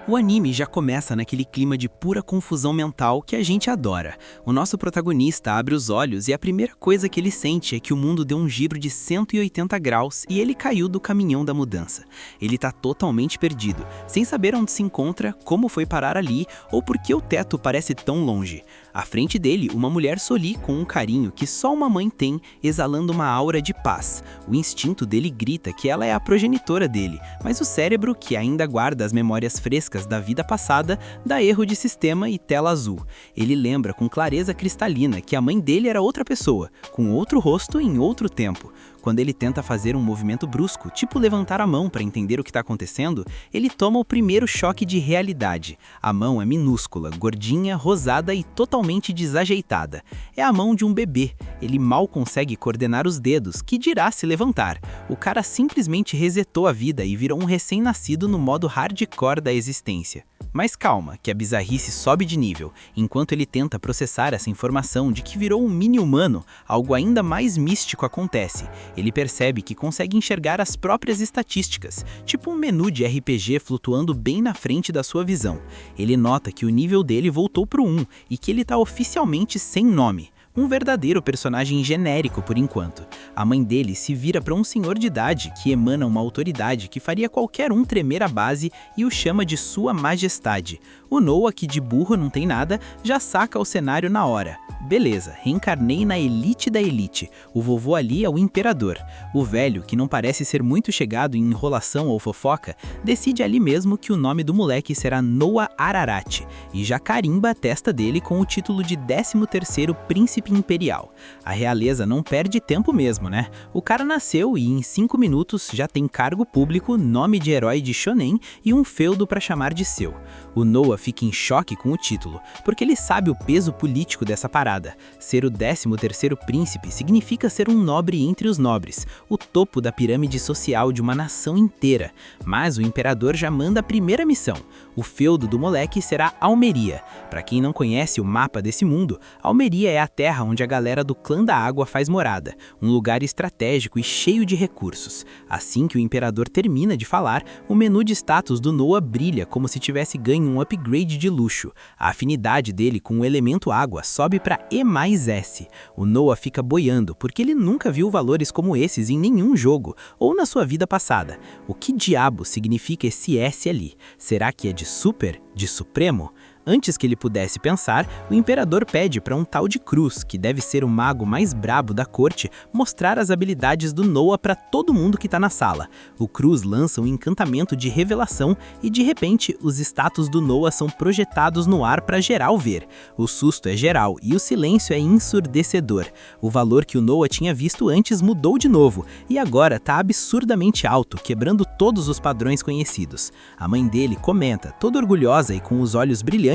O anime já começa naquele clima de pura confusão mental que a gente adora. O nosso protagonista abre os olhos e a primeira coisa que ele sente é que o mundo deu um giro de 180 graus e ele caiu do caminhão da mudança. Ele tá totalmente perdido, sem saber onde se encontra, como foi parar ali ou por que o teto parece tão longe. À frente dele, uma mulher sorri com um carinho que só uma mãe tem, exalando uma aura de paz. O instinto dele grita que ela é a progenitora dele, mas o cérebro, que ainda guarda as memórias frescas da vida passada, dá erro de sistema e tela azul. Ele lembra com clareza cristalina que a mãe dele era outra pessoa, com outro rosto em outro tempo. Quando ele tenta fazer um movimento brusco, tipo levantar a mão para entender o que está acontecendo, ele toma o primeiro choque de realidade. A mão é minúscula, gordinha, rosada e totalmente desajeitada. É a mão de um bebê. Ele mal consegue coordenar os dedos, que dirá se levantar. O cara simplesmente resetou a vida e virou um recém-nascido no modo hardcore da existência. Mas calma, que a bizarrice sobe de nível. Enquanto ele tenta processar essa informação de que virou um mini-humano, algo ainda mais místico acontece. Ele percebe que consegue enxergar as próprias estatísticas, tipo um menu de RPG flutuando bem na frente da sua visão. Ele nota que o nível dele voltou pro 1 e que ele está oficialmente sem nome. Um verdadeiro personagem genérico por enquanto. A mãe dele se vira para um senhor de idade que emana uma autoridade que faria qualquer um tremer a base e o chama de Sua Majestade. O Noah, que de burro não tem nada, já saca o cenário na hora. Beleza, reencarnei na elite da elite. O vovô ali é o imperador. O velho, que não parece ser muito chegado em enrolação ou fofoca, decide ali mesmo que o nome do moleque será Noah Ararat e já carimba a testa dele com o título de 13º príncipe imperial. A realeza não perde tempo mesmo, né? O cara nasceu e em 5 minutos já tem cargo público, nome de herói de shonen e um feudo para chamar de seu. O Noah fica em choque com o título, porque ele sabe o peso político dessa parada. Ser o 13º príncipe significa ser um nobre entre os nobres, o topo da pirâmide social de uma nação inteira. Mas o imperador já manda a primeira missão. O feudo do moleque será Almeria. Para quem não conhece o mapa desse mundo, Almeria é a terra onde a galera do Clã da Água faz morada, um lugar estratégico e cheio de recursos. Assim que o imperador termina de falar, o menu de status do Noah brilha como se tivesse ganho um upgrade de luxo. A afinidade dele com o elemento água sobe para E+S. O Noah fica boiando porque ele nunca viu valores como esses em nenhum jogo ou na sua vida passada. O que diabo significa esse S ali? Será que é de super? De supremo? Antes que ele pudesse pensar, o imperador pede para um tal de Cruz, que deve ser o mago mais brabo da corte, mostrar as habilidades do Noah para todo mundo que tá na sala. O Cruz lança um encantamento de revelação e de repente os status do Noah são projetados no ar para geral ver. O susto é geral e o silêncio é ensurdecedor. O valor que o Noah tinha visto antes mudou de novo e agora tá absurdamente alto, quebrando todos os padrões conhecidos. A mãe dele comenta, toda orgulhosa e com os olhos brilhantes,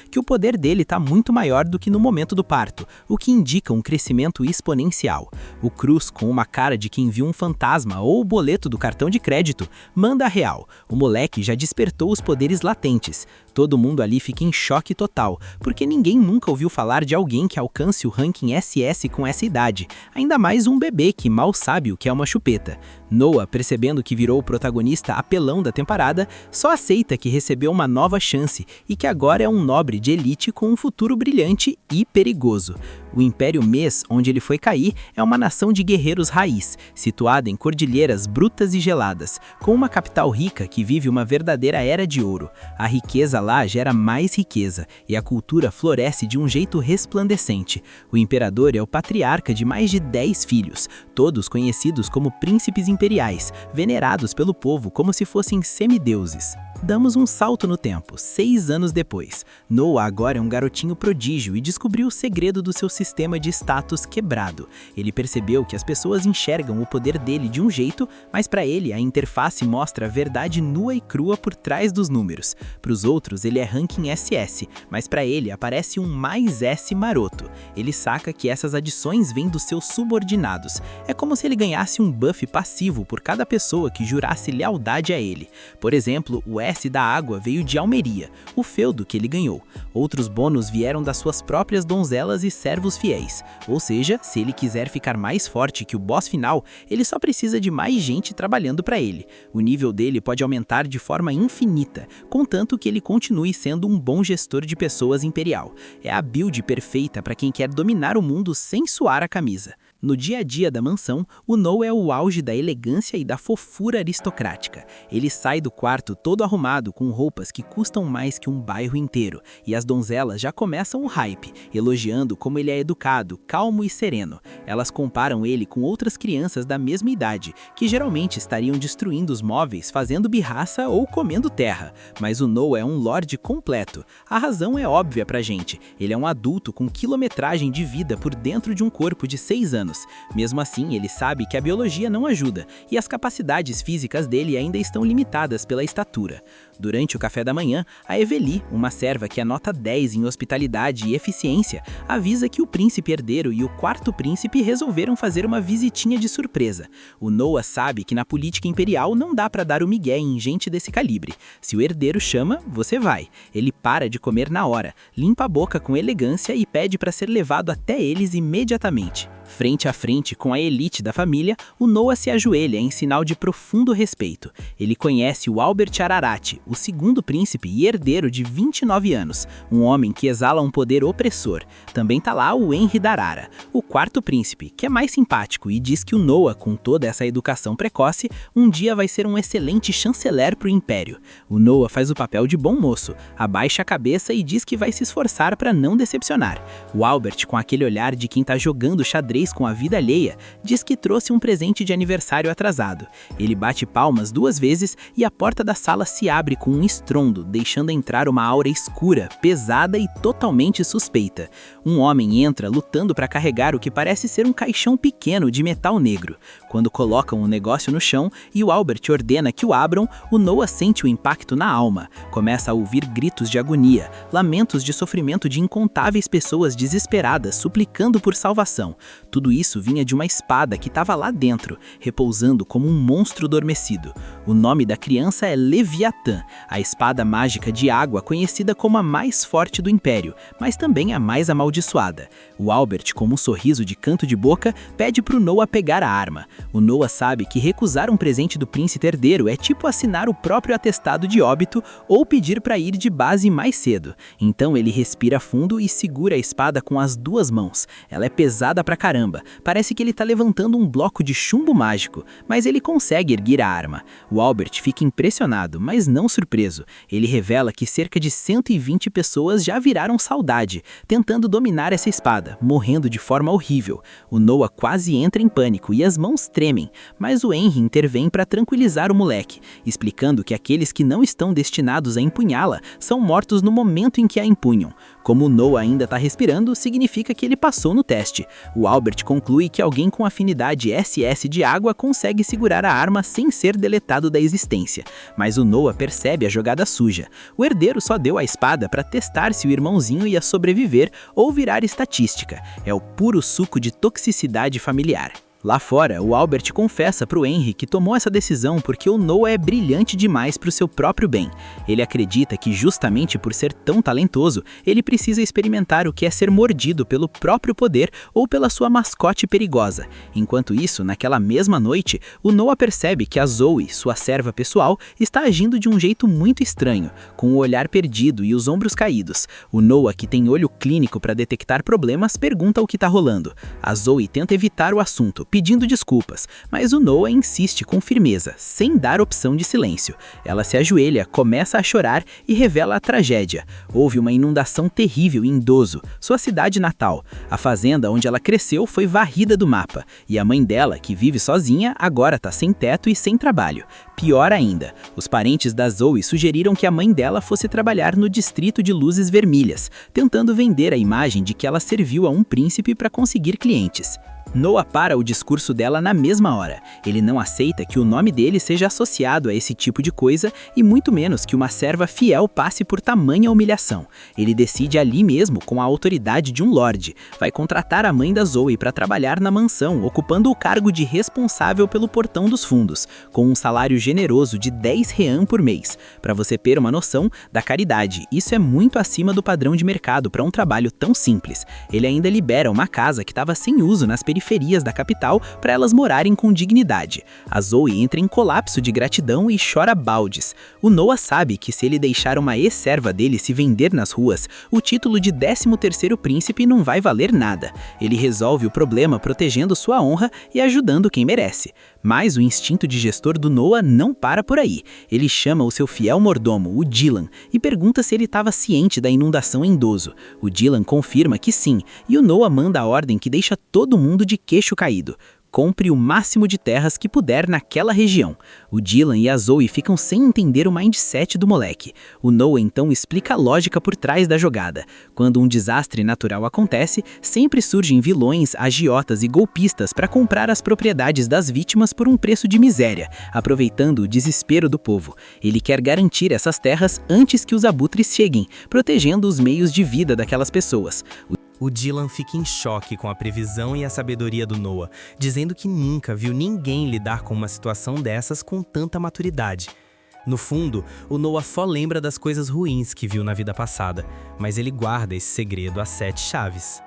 que o poder dele está muito maior do que no momento do parto, o que indica um crescimento exponencial. O Cruz, com uma cara de quem viu um fantasma ou o boleto do cartão de crédito, manda a real. O moleque já despertou os poderes latentes. Todo mundo ali fica em choque total, porque ninguém nunca ouviu falar de alguém que alcance o ranking SS com essa idade, ainda mais um bebê que mal sabe o que é uma chupeta. Noah, percebendo que virou o protagonista apelão da temporada, só aceita que recebeu uma nova chance e que agora é um nobre de elite com um futuro brilhante e perigoso. O Império Mês, onde ele foi cair, é uma nação de guerreiros raiz, situada em cordilheiras brutas e geladas, com uma capital rica que vive uma verdadeira era de ouro. A riqueza lá gera mais riqueza, e a cultura floresce de um jeito resplandecente. O imperador é o patriarca de mais de 10 filhos, todos conhecidos como príncipes imperiais, venerados pelo povo como se fossem semideuses. Damos um salto no tempo, 6 anos depois. Noah agora é um garotinho prodígio e descobriu o segredo do seu sistema de status quebrado. Ele percebeu que as pessoas enxergam o poder dele de um jeito, mas para ele a interface mostra a verdade nua e crua por trás dos números. Para os outros ele é ranking SS, mas para ele aparece um +S maroto. Ele saca que essas adições vêm dos seus subordinados. É como se ele ganhasse um buff passivo por cada pessoa que jurasse lealdade a ele. Por exemplo, o S da água veio de Almeria, o feudo que ele ganhou. Outros bônus vieram das suas próprias donzelas e servos novos fiéis. Ou seja, se ele quiser ficar mais forte que o boss final, ele só precisa de mais gente trabalhando para ele. O nível dele pode aumentar de forma infinita, contanto que ele continue sendo um bom gestor de pessoas imperial. É a build perfeita para quem quer dominar o mundo sem suar a camisa. No dia a dia da mansão, o No é o auge da elegância e da fofura aristocrática. Ele sai do quarto todo arrumado com roupas que custam mais que um bairro inteiro, e as donzelas já começam o hype, elogiando como ele é educado, calmo e sereno. Elas comparam ele com outras crianças da mesma idade, que geralmente estariam destruindo os móveis, fazendo birraça ou comendo terra. Mas o No é um lorde completo. A razão é óbvia pra gente. Ele é um adulto com quilometragem de vida por dentro de um corpo de 6 anos. Mesmo assim, ele sabe que a biologia não ajuda, e as capacidades físicas dele ainda estão limitadas pela estatura. Durante o café da manhã, a Eveli, uma serva que é nota 10 em hospitalidade e eficiência, avisa que o príncipe herdeiro e o quarto príncipe resolveram fazer uma visitinha de surpresa. O Noah sabe que na política imperial não dá para dar o migué em gente desse calibre. Se o herdeiro chama, você vai. Ele para de comer na hora, limpa a boca com elegância e pede para ser levado até eles imediatamente. Frente a frente com a elite da família, o Noah se ajoelha em sinal de profundo respeito. Ele conhece o Albert Ararat, o segundo príncipe e herdeiro de 29 anos, um homem que exala um poder opressor. Também tá lá o Henry Darara, o quarto príncipe, que é mais simpático e diz que o Noah, com toda essa educação precoce, um dia vai ser um excelente chanceler pro império. O Noah faz o papel de bom moço, abaixa a cabeça e diz que vai se esforçar para não decepcionar. O Albert, com aquele olhar de quem tá jogando xadrez com a vida alheia, diz que trouxe um presente de aniversário atrasado. Ele bate palmas 2 vezes e a porta da sala se abre com um estrondo, deixando entrar uma aura escura, pesada e totalmente suspeita. Um homem entra lutando para carregar o que parece ser um caixão pequeno de metal negro. Quando colocam o negócio no chão e o Albert ordena que o abram, o Noah sente o impacto na alma. Começa a ouvir gritos de agonia, lamentos de sofrimento de incontáveis pessoas desesperadas suplicando por salvação. Tudo isso vinha de uma espada que estava lá dentro, repousando como um monstro adormecido. O nome da criança é Leviatã, a espada mágica de água conhecida como a mais forte do Império, mas também a mais amaldiçoada. O Albert, com um sorriso de canto de boca, pede pro Noah pegar a arma. O Noah sabe que recusar um presente do príncipe herdeiro é tipo assinar o próprio atestado de óbito ou pedir para ir de base mais cedo. Então ele respira fundo e segura a espada com as 2 mãos. Ela é pesada pra caramba. Parece que ele tá levantando um bloco de chumbo mágico, mas ele consegue erguer a arma. O Albert fica impressionado, mas não surpreso. Ele revela que cerca de 120 pessoas já viraram saudade, tentando dominar essa espada, morrendo de forma horrível. O Noah quase entra em pânico e as mãos tremem, mas o Henry intervém para tranquilizar o moleque, explicando que aqueles que não estão destinados a empunhá-la são mortos no momento em que a empunham. Como o Noah ainda está respirando, significa que ele passou no teste. O Albert conclui que alguém com afinidade SS de água consegue segurar a arma sem ser deletado da existência. Mas o Noah percebe a jogada suja. O herdeiro só deu a espada para testar se o irmãozinho ia sobreviver ou virar estatística. É o puro suco de toxicidade familiar. Lá fora, o Albert confessa pro Henry que tomou essa decisão porque o Noah é brilhante demais pro seu próprio bem. Ele acredita que justamente por ser tão talentoso, ele precisa experimentar o que é ser mordido pelo próprio poder ou pela sua mascote perigosa. Enquanto isso, naquela mesma noite, o Noah percebe que a Zoe, sua serva pessoal, está agindo de um jeito muito estranho, com o olhar perdido e os ombros caídos. O Noah, que tem olho clínico para detectar problemas, pergunta o que tá rolando. A Zoe tenta evitar o assunto, pedindo desculpas, mas o Noah insiste com firmeza, sem dar opção de silêncio. Ela se ajoelha, começa a chorar e revela a tragédia. Houve uma inundação terrível em Dozo, sua cidade natal. A fazenda onde ela cresceu foi varrida do mapa, e a mãe dela, que vive sozinha, agora está sem teto e sem trabalho. Pior ainda, os parentes da Zoe sugeriram que a mãe dela fosse trabalhar no distrito de Luzes Vermelhas, tentando vender a imagem de que ela serviu a um príncipe para conseguir clientes. Noah para o discurso dela na mesma hora. Ele não aceita que o nome dele seja associado a esse tipo de coisa e muito menos que uma serva fiel passe por tamanha humilhação. Ele decide ali mesmo, com a autoridade de um lorde, vai contratar a mãe da Zoe para trabalhar na mansão, ocupando o cargo de responsável pelo portão dos fundos, com um salário generoso de 10 rean por mês. Para você ter uma noção da caridade, isso é muito acima do padrão de mercado para um trabalho tão simples. Ele ainda libera uma casa que estava sem uso nas periferias da capital para elas morarem com dignidade. A Zoe entra em colapso de gratidão e chora baldes. O Noah sabe que se ele deixar uma ex-serva dele se vender nas ruas, o título de 13º príncipe não vai valer nada. Ele resolve o problema protegendo sua honra e ajudando quem merece. Mas o instinto de gestor do Noah não para por aí. Ele chama o seu fiel mordomo, o Dylan, e pergunta se ele estava ciente da inundação em Dozo. O Dylan confirma que sim, e o Noah manda a ordem que deixa todo mundo de queixo caído. Compre o máximo de terras que puder naquela região. O Dylan e a Zoe ficam sem entender o mindset do moleque. O Noah então explica a lógica por trás da jogada. Quando um desastre natural acontece, sempre surgem vilões, agiotas e golpistas para comprar as propriedades das vítimas por um preço de miséria, aproveitando o desespero do povo. Ele quer garantir essas terras antes que os abutres cheguem, protegendo os meios de vida daquelas pessoas. O Dylan fica em choque com a previsão e a sabedoria do Noah, dizendo que nunca viu ninguém lidar com uma situação dessas com tanta maturidade. No fundo, o Noah só lembra das coisas ruins que viu na vida passada, mas ele guarda esse segredo a 7 chaves.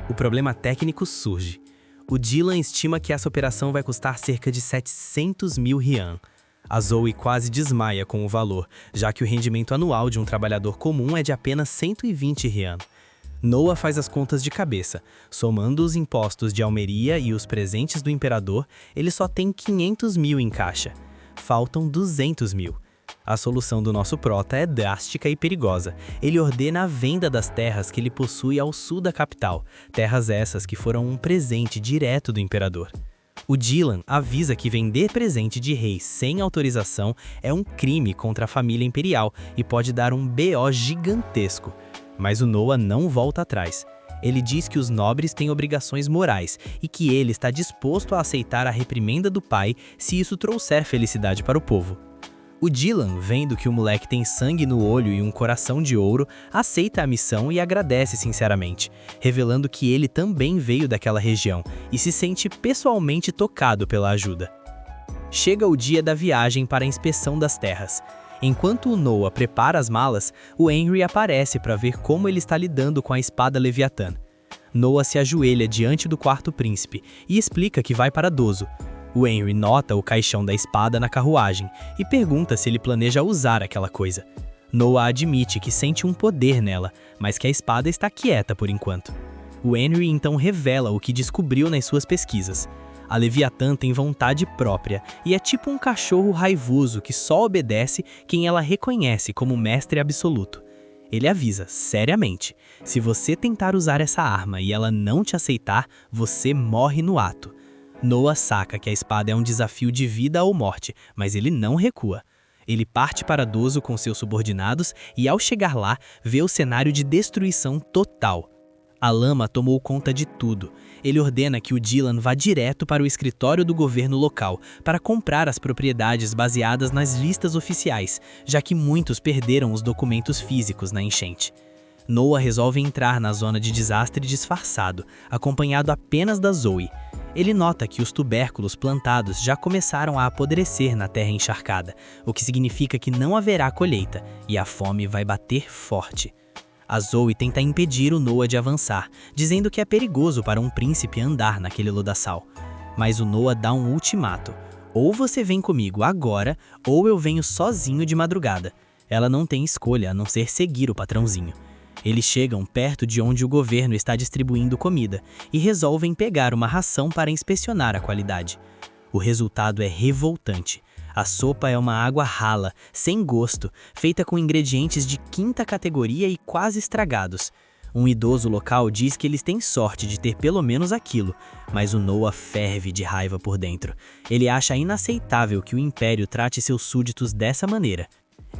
O problema técnico surge. O Dylan estima que essa operação vai custar cerca de 700 mil rian. A Zoe quase desmaia com o valor, já que o rendimento anual de um trabalhador comum é de apenas 120 rian. Noah faz as contas de cabeça. Somando os impostos de almeria e os presentes do imperador, ele só tem 500 mil em caixa. Faltam 200 mil. A solução do nosso prota é drástica e perigosa. Ele ordena a venda das terras que ele possui ao sul da capital, terras essas que foram um presente direto do imperador. O Dylan avisa que vender presente de rei sem autorização é um crime contra a família imperial e pode dar um BO gigantesco. Mas o Noah não volta atrás. Ele diz que os nobres têm obrigações morais e que ele está disposto a aceitar a reprimenda do pai se isso trouxer felicidade para o povo. O Dylan, vendo que o moleque tem sangue no olho e um coração de ouro, aceita a missão e agradece sinceramente, revelando que ele também veio daquela região e se sente pessoalmente tocado pela ajuda. Chega o dia da viagem para a inspeção das terras. Enquanto o Noah prepara as malas, o Henry aparece para ver como ele está lidando com a espada Leviatã. Noah se ajoelha diante do quarto príncipe e explica que vai para Dozo. O Henry nota o caixão da espada na carruagem e pergunta se ele planeja usar aquela coisa. Noah admite que sente um poder nela, mas que a espada está quieta por enquanto. O Henry então revela o que descobriu nas suas pesquisas. A Leviatã tem vontade própria e é tipo um cachorro raivoso que só obedece quem ela reconhece como mestre absoluto. Ele avisa, seriamente, se você tentar usar essa arma e ela não te aceitar, você morre no ato. Noah saca que a espada é um desafio de vida ou morte, mas ele não recua. Ele parte para Dozo com seus subordinados e ao chegar lá, vê o cenário de destruição total. A lama tomou conta de tudo. Ele ordena que o Dylan vá direto para o escritório do governo local para comprar as propriedades baseadas nas listas oficiais, já que muitos perderam os documentos físicos na enchente. Noah resolve entrar na zona de desastre disfarçado, acompanhado apenas da Zoe. Ele nota que os tubérculos plantados já começaram a apodrecer na terra encharcada, o que significa que não haverá colheita e a fome vai bater forte. A Zoe tenta impedir o Noah de avançar, dizendo que é perigoso para um príncipe andar naquele lodaçal. Mas o Noah dá um ultimato. Ou você vem comigo agora, ou eu venho sozinho de madrugada. Ela não tem escolha a não ser seguir o patrãozinho. Eles chegam perto de onde o governo está distribuindo comida e resolvem pegar uma ração para inspecionar a qualidade. O resultado é revoltante. A sopa é uma água rala, sem gosto, feita com ingredientes de 5ª categoria e quase estragados. Um idoso local diz que eles têm sorte de ter pelo menos aquilo, mas o Noah ferve de raiva por dentro. Ele acha inaceitável que o Império trate seus súditos dessa maneira.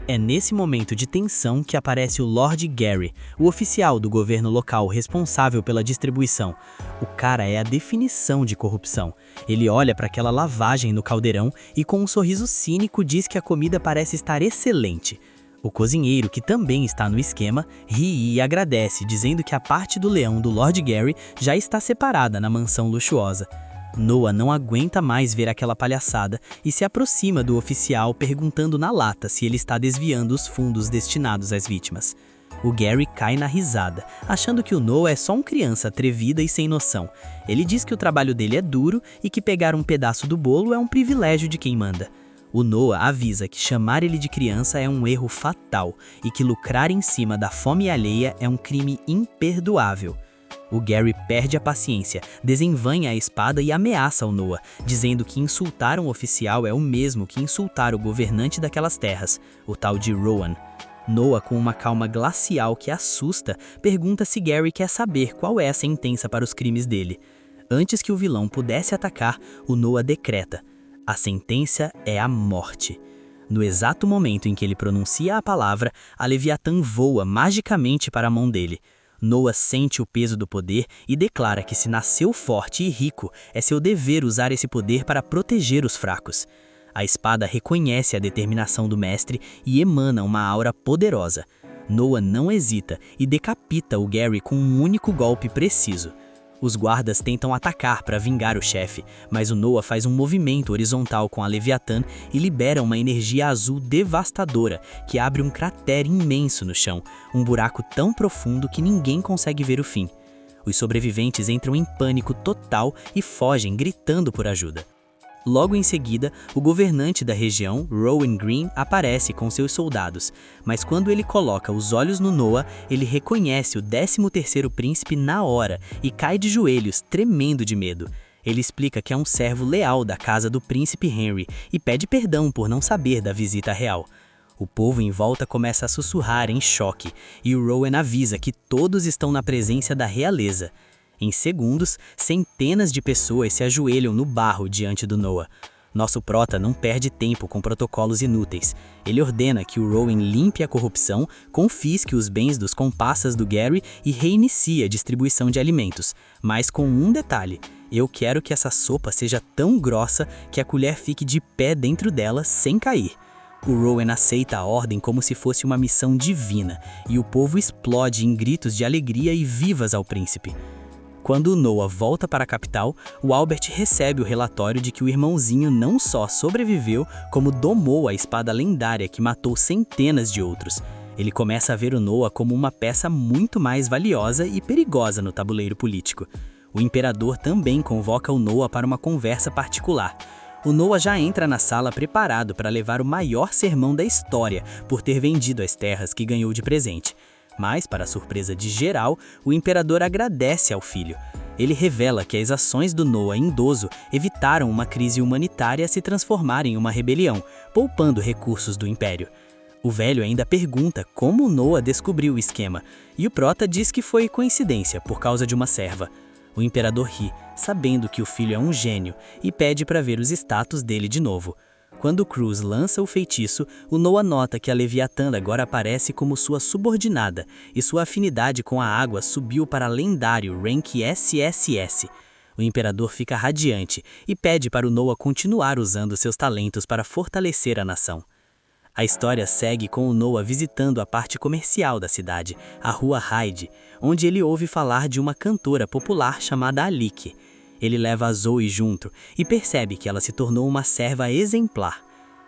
É nesse momento de tensão que aparece o Lord Gary, o oficial do governo local responsável pela distribuição. O cara é a definição de corrupção. Ele olha para aquela lavagem no caldeirão e com um sorriso cínico diz que a comida parece estar excelente. O cozinheiro, que também está no esquema, ri e agradece, dizendo que a parte do leão do Lord Gary já está separada na mansão luxuosa. Noah não aguenta mais ver aquela palhaçada e se aproxima do oficial perguntando na lata se ele está desviando os fundos destinados às vítimas. O Gary cai na risada, achando que o Noah é só uma criança atrevida e sem noção. Ele diz que o trabalho dele é duro e que pegar um pedaço do bolo é um privilégio de quem manda. O Noah avisa que chamar ele de criança é um erro fatal e que lucrar em cima da fome alheia é um crime imperdoável. O Gary perde a paciência, desenvainha a espada e ameaça o Noah, dizendo que insultar um oficial é o mesmo que insultar o governante daquelas terras, o tal de Rowan. Noah, com uma calma glacial que assusta, pergunta se Gary quer saber qual é a sentença para os crimes dele. Antes que o vilão pudesse atacar, o Noah decreta: a sentença é a morte. No exato momento em que ele pronuncia a palavra, a Leviatã voa magicamente para a mão dele. Noah sente o peso do poder e declara que se nasceu forte e rico, é seu dever usar esse poder para proteger os fracos. A espada reconhece a determinação do mestre e emana uma aura poderosa. Noah não hesita e decapita o Gary com um único golpe preciso. Os guardas tentam atacar para vingar o chefe, mas o Noah faz um movimento horizontal com a Leviatã e libera uma energia azul devastadora que abre um cratère imenso no chão, um buraco tão profundo que ninguém consegue ver o fim. Os sobreviventes entram em pânico total e fogem gritando por ajuda. Logo em seguida, o governante da região, Rowan Green, aparece com seus soldados, mas quando ele coloca os olhos no Noah, ele reconhece o 13º príncipe na hora e cai de joelhos, tremendo de medo. Ele explica que é um servo leal da casa do príncipe Henry e pede perdão por não saber da visita real. O povo em volta começa a sussurrar em choque, e o Rowan avisa que todos estão na presença da realeza. Em segundos, centenas de pessoas se ajoelham no barro diante do Noah. Nosso prota não perde tempo com protocolos inúteis. Ele ordena que o Rowan limpe a corrupção, confisque os bens dos comparsas do Gary e reinicie a distribuição de alimentos. Mas com um detalhe: eu quero que essa sopa seja tão grossa que a colher fique de pé dentro dela sem cair. O Rowan aceita a ordem como se fosse uma missão divina, e o povo explode em gritos de alegria e vivas ao príncipe. Quando o Noah volta para a capital, o Albert recebe o relatório de que o irmãozinho não só sobreviveu, como domou a espada lendária que matou centenas de outros. Ele começa a ver o Noah como uma peça muito mais valiosa e perigosa no tabuleiro político. O imperador também convoca o Noah para uma conversa particular. O Noah já entra na sala preparado para levar o maior sermão da história por ter vendido as terras que ganhou de presente. Mas, para a surpresa de geral, o imperador agradece ao filho. Ele revela que as ações do Noah idoso evitaram uma crise humanitária se transformar em uma rebelião, poupando recursos do império. O velho ainda pergunta como o Noah descobriu o esquema, e o prota diz que foi coincidência por causa de uma serva. O imperador ri, sabendo que o filho é um gênio, e pede para ver os status dele de novo. Quando Cruz lança o feitiço, o Noah nota que a Leviatã agora aparece como sua subordinada, e sua afinidade com a água subiu para lendário rank SSS. O imperador fica radiante e pede para o Noah continuar usando seus talentos para fortalecer a nação. A história segue com o Noah visitando a parte comercial da cidade, a Rua Hyde, onde ele ouve falar de uma cantora popular chamada Alike. Ele leva a Zoe junto e percebe que ela se tornou uma serva exemplar.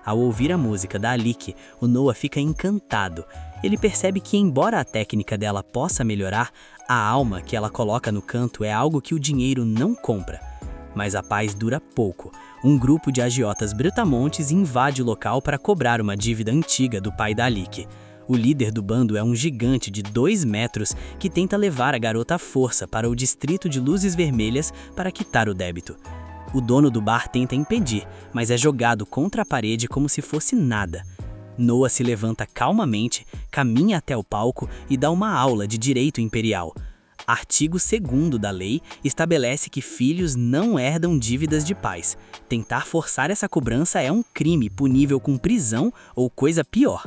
Ao ouvir a música da Alike, o Noah fica encantado. Ele percebe que, embora a técnica dela possa melhorar, a alma que ela coloca no canto é algo que o dinheiro não compra. Mas a paz dura pouco. Um grupo de agiotas brutamontes invade o local para cobrar uma dívida antiga do pai da Alike. O líder do bando é um gigante de 2 metros que tenta levar a garota à força para o distrito de luzes vermelhas para quitar o débito. O dono do bar tenta impedir, mas é jogado contra a parede como se fosse nada. Noah se levanta calmamente, caminha até o palco e dá uma aula de direito imperial. Artigo 2º da lei estabelece que filhos não herdam dívidas de pais. Tentar forçar essa cobrança é um crime punível com prisão ou coisa pior.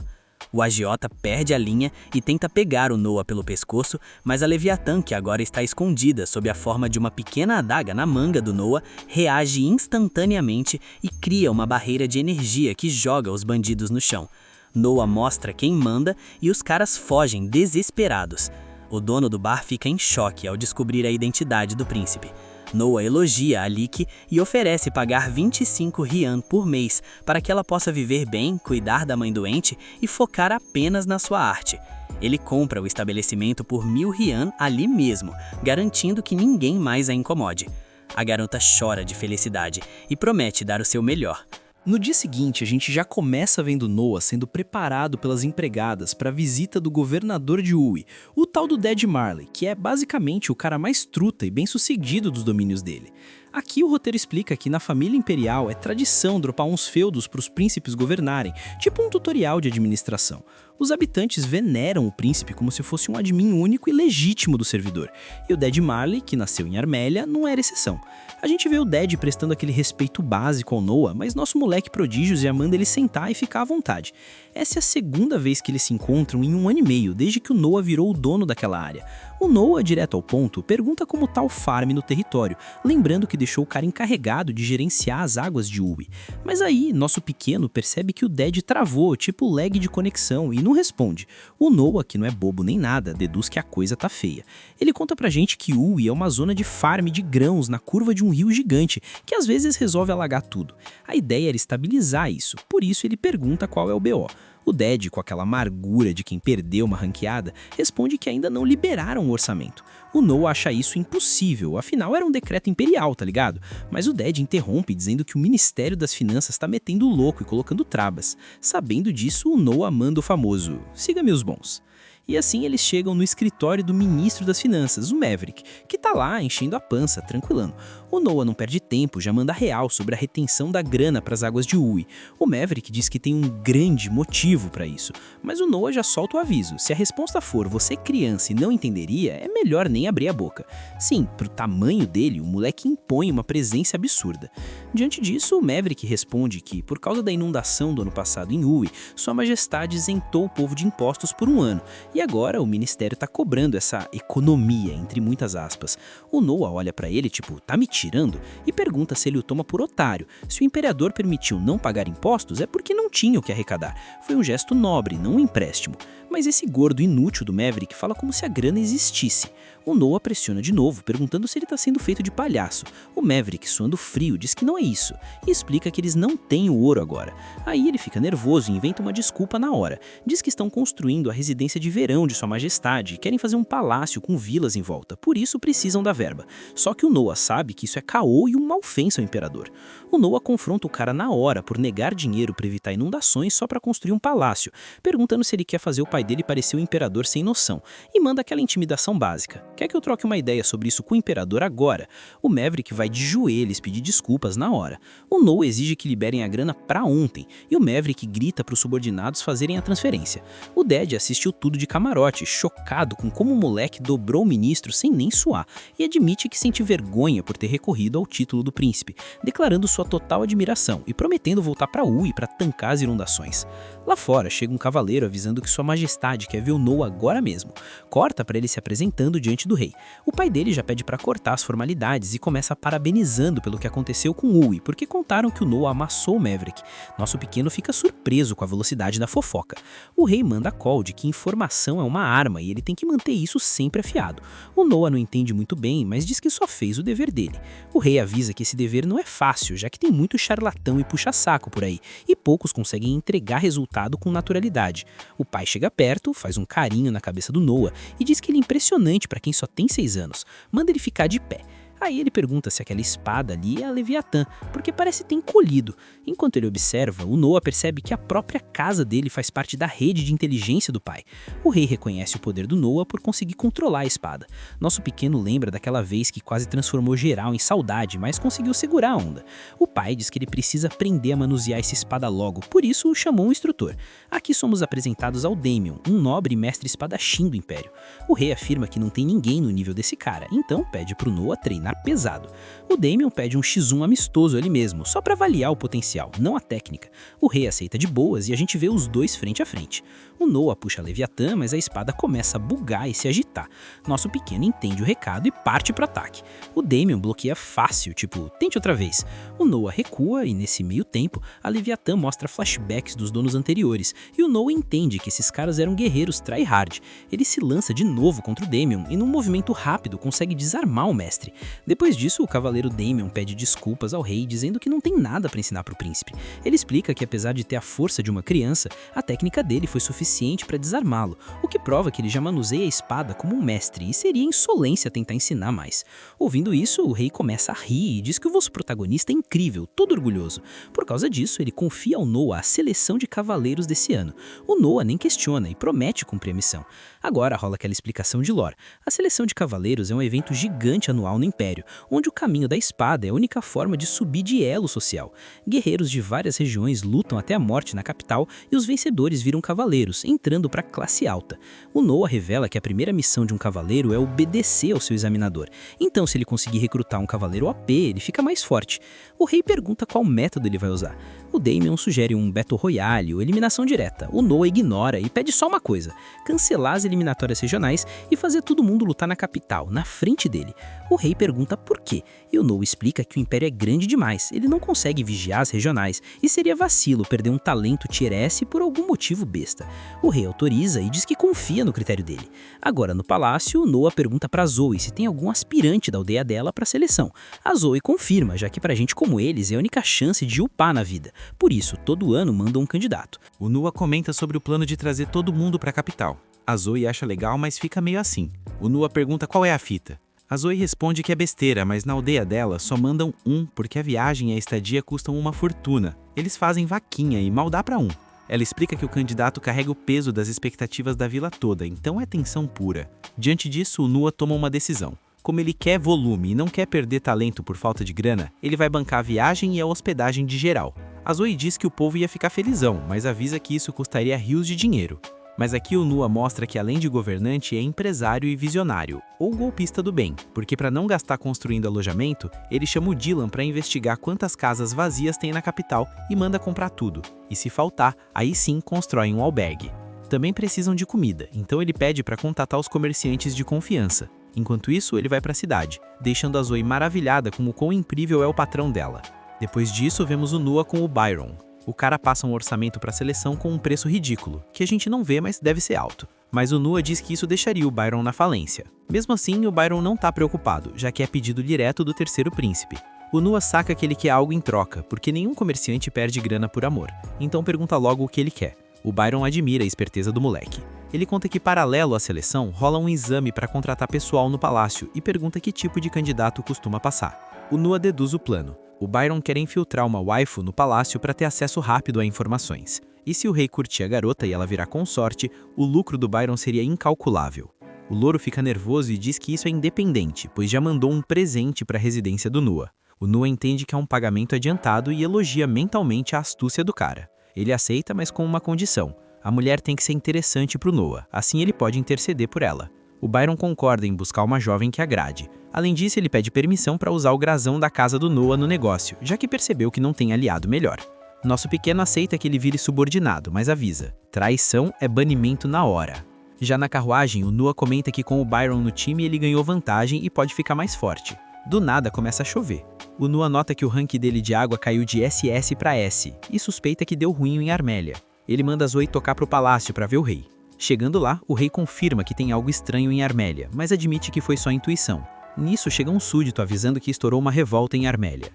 O agiota perde a linha e tenta pegar o Noah pelo pescoço, mas a Leviatã, que agora está escondida sob a forma de uma pequena adaga na manga do Noah, reage instantaneamente e cria uma barreira de energia que joga os bandidos no chão. Noah mostra quem manda e os caras fogem desesperados. O dono do bar fica em choque ao descobrir a identidade do príncipe. Noah elogia a Lick e oferece pagar 25 Rian por mês para que ela possa viver bem, cuidar da mãe doente e focar apenas na sua arte. Ele compra o estabelecimento por 1000 Rian ali mesmo, garantindo que ninguém mais a incomode. A garota chora de felicidade e promete dar o seu melhor. No dia seguinte, a gente já começa vendo Noah sendo preparado pelas empregadas para a visita do governador de Uy, o tal do Dead Marley, que é basicamente o cara mais truta e bem-sucedido dos domínios dele. Aqui o roteiro explica que na família imperial é tradição dropar uns feudos para os príncipes governarem, tipo um tutorial de administração. Os habitantes veneram o príncipe como se fosse um admin único e legítimo do servidor, e o Dead Marley, que nasceu em Armélia, não era exceção. A gente vê o Dead prestando aquele respeito básico ao Noah, mas nosso moleque prodígio já manda ele sentar e ficar à vontade. Essa é a segunda vez que eles se encontram em 1 ano e meio, desde que o Noah virou o dono daquela área. O Noah, direto ao ponto, pergunta como tá o farm no território, lembrando que deixou o cara encarregado de gerenciar as águas de Uy. Mas aí, nosso pequeno percebe que o Dead travou, tipo lag de conexão, e não responde. O Noah, que não é bobo nem nada, deduz que a coisa tá feia. Ele conta pra gente que Uy é uma zona de farm de grãos na curva de um rio gigante, que às vezes resolve alagar tudo. A ideia era estabilizar isso, por isso ele pergunta qual é o BO. O Dead, com aquela amargura de quem perdeu uma ranqueada, responde que ainda não liberaram o orçamento. O Noah acha isso impossível, afinal era um decreto imperial, tá ligado? Mas o Dead interrompe dizendo que o Ministério das Finanças tá metendo o louco e colocando trabas. Sabendo disso, o Noah manda o famoso "siga meus bons". E assim eles chegam no escritório do ministro das Finanças, o Maverick, que tá lá enchendo a pança, tranquilando. O Noah não perde tempo, já manda real sobre a retenção da grana para as águas de Uy. O Maverick diz que tem um grande motivo para isso, mas o Noah já solta o aviso. Se a resposta for "você criança e não entenderia", é melhor nem abrir a boca. Sim, pro tamanho dele, o moleque impõe uma presença absurda. Diante disso, o Maverick responde que, por causa da inundação do ano passado em Uy, Sua Majestade isentou o povo de impostos por 1 ano, e agora o ministério tá cobrando essa economia, entre muitas aspas. O Noah olha pra ele tipo, tá me tirando? E pergunta se ele o toma por otário. Se o imperador permitiu não pagar impostos, é porque não tinha o que arrecadar. Foi um gesto nobre, não um empréstimo. Mas esse gordo inútil do Maverick fala como se a grana existisse. O Noah pressiona de novo, perguntando se ele tá sendo feito de palhaço. O Maverick, suando frio, diz que não é isso, e explica que eles não têm o ouro agora. Aí ele fica nervoso e inventa uma desculpa na hora. Diz que estão construindo a residência de verão de Sua Majestade e querem fazer um palácio com vilas em volta, por isso precisam da verba. Só que o Noah sabe que isso é caô e uma ofensa ao imperador. O Noah confronta o cara na hora por negar dinheiro para evitar inundações só para construir um palácio, perguntando se ele quer fazer o pai dele parecer um imperador sem noção, e manda aquela intimidação básica. Quer que eu troque uma ideia sobre isso com o imperador agora? O Maverick vai de joelhos pedir desculpas na hora. O Noah exige que liberem a grana pra ontem, e o Maverick grita para os subordinados fazerem a transferência. O Dead assistiu tudo de camarote, chocado com como o moleque dobrou o ministro sem nem suar, e admite que sente vergonha por ter recorrido ao título do príncipe, declarando sua total admiração e prometendo voltar pra Uy para tancar as inundações. Lá fora chega um cavaleiro avisando que Sua Majestade quer ver o Noah agora mesmo. Corta para ele se apresentando diante do rei. O pai dele já pede para cortar as formalidades e começa parabenizando pelo que aconteceu com Uy, porque contaram que o Noah amassou o Maverick. Nosso pequeno fica surpreso com a velocidade da fofoca. O rei manda call de que informação é uma arma e ele tem que manter isso sempre afiado. O Noah não entende muito bem, mas diz que só fez o dever dele. O rei avisa que esse dever não é fácil, já que tem muito charlatão e puxa-saco por aí, e poucos conseguem entregar resultado com naturalidade. O pai chega perto, faz um carinho na cabeça do Noah e diz que ele é impressionante para quem só tem 6 anos. Manda ele ficar de pé. Aí ele pergunta se aquela espada ali é a Leviatã, porque parece ter encolhido. Enquanto ele observa, o Noah percebe que a própria casa dele faz parte da rede de inteligência do pai. O rei reconhece o poder do Noah por conseguir controlar a espada. Nosso pequeno lembra daquela vez que quase transformou geral em saudade, mas conseguiu segurar a onda. O pai diz que ele precisa aprender a manusear essa espada logo, por isso o chamou um instrutor. Aqui somos apresentados ao Damien, um nobre mestre espadachim do Império. O rei afirma que não tem ninguém no nível desse cara, então pede pro Noah treinar treinar pesado. O Daemon pede um X1 amistoso ali mesmo, só para avaliar o potencial, não a técnica. O rei aceita de boas e a gente vê os dois frente a frente. O Noah puxa a Leviatã, mas a espada começa a bugar e se agitar. Nosso pequeno entende o recado e parte pro ataque. O Daemon bloqueia fácil, tipo, tente outra vez. O Noah recua e nesse meio tempo, a Leviatã mostra flashbacks dos donos anteriores, e o Noah entende que esses caras eram guerreiros tryhard. Ele se lança de novo contra o Daemon e num movimento rápido consegue desarmar o mestre. Depois disso, o cavaleiro Daemon pede desculpas ao rei, dizendo que não tem nada para ensinar pro príncipe. Ele explica que apesar de ter a força de uma criança, a técnica dele foi suficiente para desarmá-lo, o que prova que ele já manuseia a espada como um mestre e seria insolência tentar ensinar mais. Ouvindo isso, o rei começa a rir e diz que o vosso protagonista é incrível, todo orgulhoso. Por causa disso, ele confia ao Noah a seleção de cavaleiros desse ano. O Noah nem questiona e promete cumprir a missão. Agora rola aquela explicação de lore. A seleção de cavaleiros é um evento gigante anual no Império, onde o caminho da espada é a única forma de subir de elo social. Guerreiros de várias regiões lutam até a morte na capital e os vencedores viram cavaleiros, entrando para a classe alta. O Noah revela que a primeira missão de um cavaleiro é obedecer ao seu examinador. Então, se ele conseguir recrutar um cavaleiro OP, ele fica mais forte. O rei pergunta qual método ele vai usar. O Daemon sugere um Battle Royale ou eliminação direta. O Noah ignora e pede só uma coisa: cancelar as eliminatórias regionais e fazer todo mundo lutar na capital, na frente dele. O rei pergunta por quê, e o Noah explica que o Império é grande demais, ele não consegue vigiar as regionais e seria vacilo perder um talento Tier S por algum motivo besta. O rei autoriza e diz que confia no critério dele. Agora no palácio, o Noah pergunta pra Zoe se tem algum aspirante da aldeia dela pra seleção. A Zoe confirma, já que pra gente como eles é a única chance de upar na vida. Por isso, todo ano manda um candidato. O Noah comenta sobre o plano de trazer todo mundo pra capital. A Zoe acha legal, mas fica meio assim. O Noah pergunta qual é a fita. A Zoe responde que é besteira, mas na aldeia dela só mandam um porque a viagem e a estadia custam uma fortuna. Eles fazem vaquinha e mal dá pra um. Ela explica que o candidato carrega o peso das expectativas da vila toda, então é tensão pura. Diante disso, o Noah toma uma decisão. Como ele quer volume e não quer perder talento por falta de grana, ele vai bancar a viagem e a hospedagem de geral. A Zoe diz que o povo ia ficar felizão, mas avisa que isso custaria rios de dinheiro. Mas aqui o Noah mostra que além de governante é empresário e visionário, ou golpista do bem, porque para não gastar construindo alojamento, ele chama o Dylan para investigar quantas casas vazias tem na capital e manda comprar tudo. E se faltar, aí sim constrói um albergue. Também precisam de comida, então ele pede para contatar os comerciantes de confiança. Enquanto isso, ele vai para a cidade, deixando a Zoe maravilhada com o quão incrível é o patrão dela. Depois disso, vemos o Noah com o Byron. O cara passa um orçamento para a seleção com um preço ridículo, que a gente não vê, mas deve ser alto. Mas o Noah diz que isso deixaria o Byron na falência. Mesmo assim, o Byron não tá preocupado, já que é pedido direto do terceiro príncipe. O Noah saca que ele quer algo em troca, porque nenhum comerciante perde grana por amor. Então pergunta logo o que ele quer. O Byron admira a esperteza do moleque. Ele conta que paralelo à seleção, rola um exame para contratar pessoal no palácio e pergunta que tipo de candidato costuma passar. O Noah deduz o plano. O Byron quer infiltrar uma waifu no palácio para ter acesso rápido a informações. E se o rei curtir a garota e ela virar consorte, o lucro do Byron seria incalculável. O louro fica nervoso e diz que isso é independente, pois já mandou um presente para a residência do Noah. O Noah entende que é um pagamento adiantado e elogia mentalmente a astúcia do cara. Ele aceita, mas com uma condição. A mulher tem que ser interessante para o Noah, assim ele pode interceder por ela. O Byron concorda em buscar uma jovem que agrade. Além disso, ele pede permissão para usar o grasão da casa do Noah no negócio, já que percebeu que não tem aliado melhor. Nosso pequeno aceita que ele vire subordinado, mas avisa: traição é banimento na hora. Já na carruagem, o Noah comenta que com o Byron no time ele ganhou vantagem e pode ficar mais forte. Do nada começa a chover. O Noah nota que o rank dele de água caiu de SS para S e suspeita que deu ruim em Armélia. Ele manda Zoe tocar para o palácio para ver o rei. Chegando lá, o rei confirma que tem algo estranho em Armélia, mas admite que foi só intuição. Nisso chega um súdito avisando que estourou uma revolta em Armélia.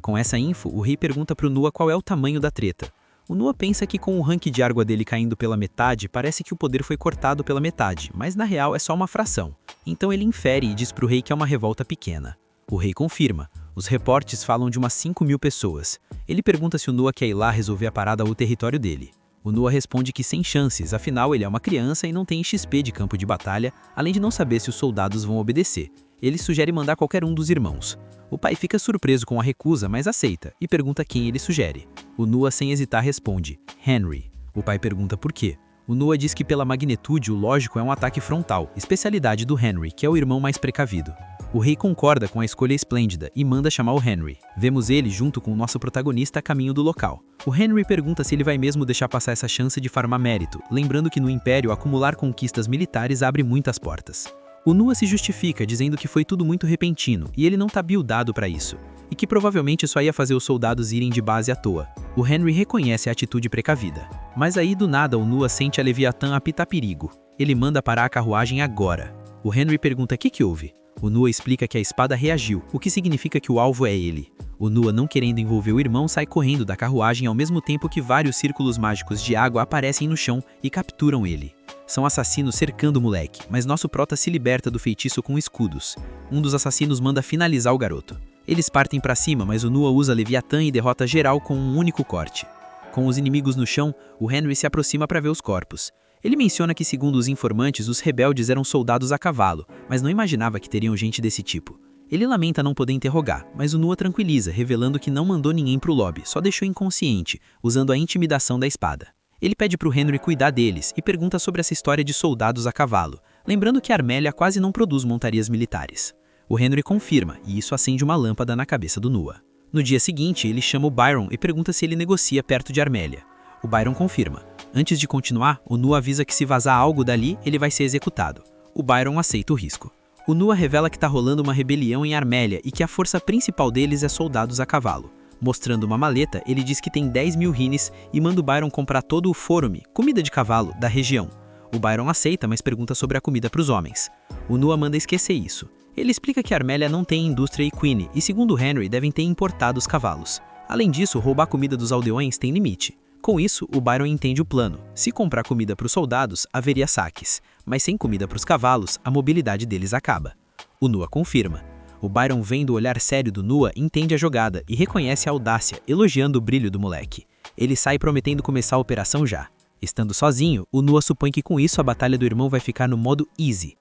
Com essa info, o rei pergunta pro Noah qual é o tamanho da treta. O Noah pensa que com o rank de água dele caindo pela metade, parece que o poder foi cortado pela metade, mas na real é só uma fração. Então ele infere e diz pro rei que é uma revolta pequena. O rei confirma. Os reportes falam de umas 5.000 pessoas. Ele pergunta se o Noah quer ir lá resolver a parada ao território dele. O Noah responde que sem chances, afinal ele é uma criança e não tem XP de campo de batalha, além de não saber se os soldados vão obedecer. Ele sugere mandar qualquer um dos irmãos. O pai fica surpreso com a recusa, mas aceita, e pergunta quem ele sugere. O Noah sem hesitar responde: Henry. O pai pergunta por quê. O Noah diz que pela magnitude o lógico é um ataque frontal, especialidade do Henry, que é o irmão mais precavido. O rei concorda com a escolha esplêndida e manda chamar o Henry. Vemos ele junto com o nosso protagonista a caminho do local. O Henry pergunta se ele vai mesmo deixar passar essa chance de farmar mérito, lembrando que no Império acumular conquistas militares abre muitas portas. O Nua se justifica dizendo que foi tudo muito repentino e ele não tá buildado para isso, e que provavelmente só ia fazer os soldados irem de base à toa. O Henry reconhece a atitude precavida. Mas aí do nada o Nua sente a Leviatã apitar perigo. Ele manda parar a carruagem agora. O Henry pergunta o que houve. O Nua explica que a espada reagiu, o que significa que o alvo é ele. O Nua, não querendo envolver o irmão, sai correndo da carruagem ao mesmo tempo que vários círculos mágicos de água aparecem no chão e capturam ele. São assassinos cercando o moleque, mas nosso prota se liberta do feitiço com escudos. Um dos assassinos manda finalizar o garoto. Eles partem pra cima, mas o Nua usa Leviatã e derrota geral com um único corte. Com os inimigos no chão, o Henry se aproxima para ver os corpos. Ele menciona que, segundo os informantes, os rebeldes eram soldados a cavalo, mas não imaginava que teriam gente desse tipo. Ele lamenta não poder interrogar, mas o Nua tranquiliza, revelando que não mandou ninguém pro lobby, só deixou inconsciente, usando a intimidação da espada. Ele pede pro Henry cuidar deles e pergunta sobre essa história de soldados a cavalo, lembrando que Armélia quase não produz montarias militares. O Henry confirma, e isso acende uma lâmpada na cabeça do Nua. No dia seguinte, ele chama o Byron e pergunta se ele negocia perto de Armélia. O Byron confirma. Antes de continuar, o Nua avisa que se vazar algo dali, ele vai ser executado. O Byron aceita o risco. O Nua revela que tá rolando uma rebelião em Armélia e que a força principal deles é soldados a cavalo. Mostrando uma maleta, ele diz que tem 10.000 rines e manda o Byron comprar todo o forume, comida de cavalo, da região. O Byron aceita, mas pergunta sobre a comida para os homens. O Nua manda esquecer isso. Ele explica que Armélia não tem indústria equine e, segundo Henry, devem ter importado os cavalos. Além disso, roubar comida dos aldeões tem limite. Com isso, o Byron entende o plano. Se comprar comida para os soldados, haveria saques. Mas sem comida para os cavalos, a mobilidade deles acaba. O Nua confirma. O Byron, vendo o olhar sério do Nua, entende a jogada e reconhece a audácia, elogiando o brilho do moleque. Ele sai prometendo começar a operação já. Estando sozinho, o Nua supõe que com isso a batalha do irmão vai ficar no modo easy.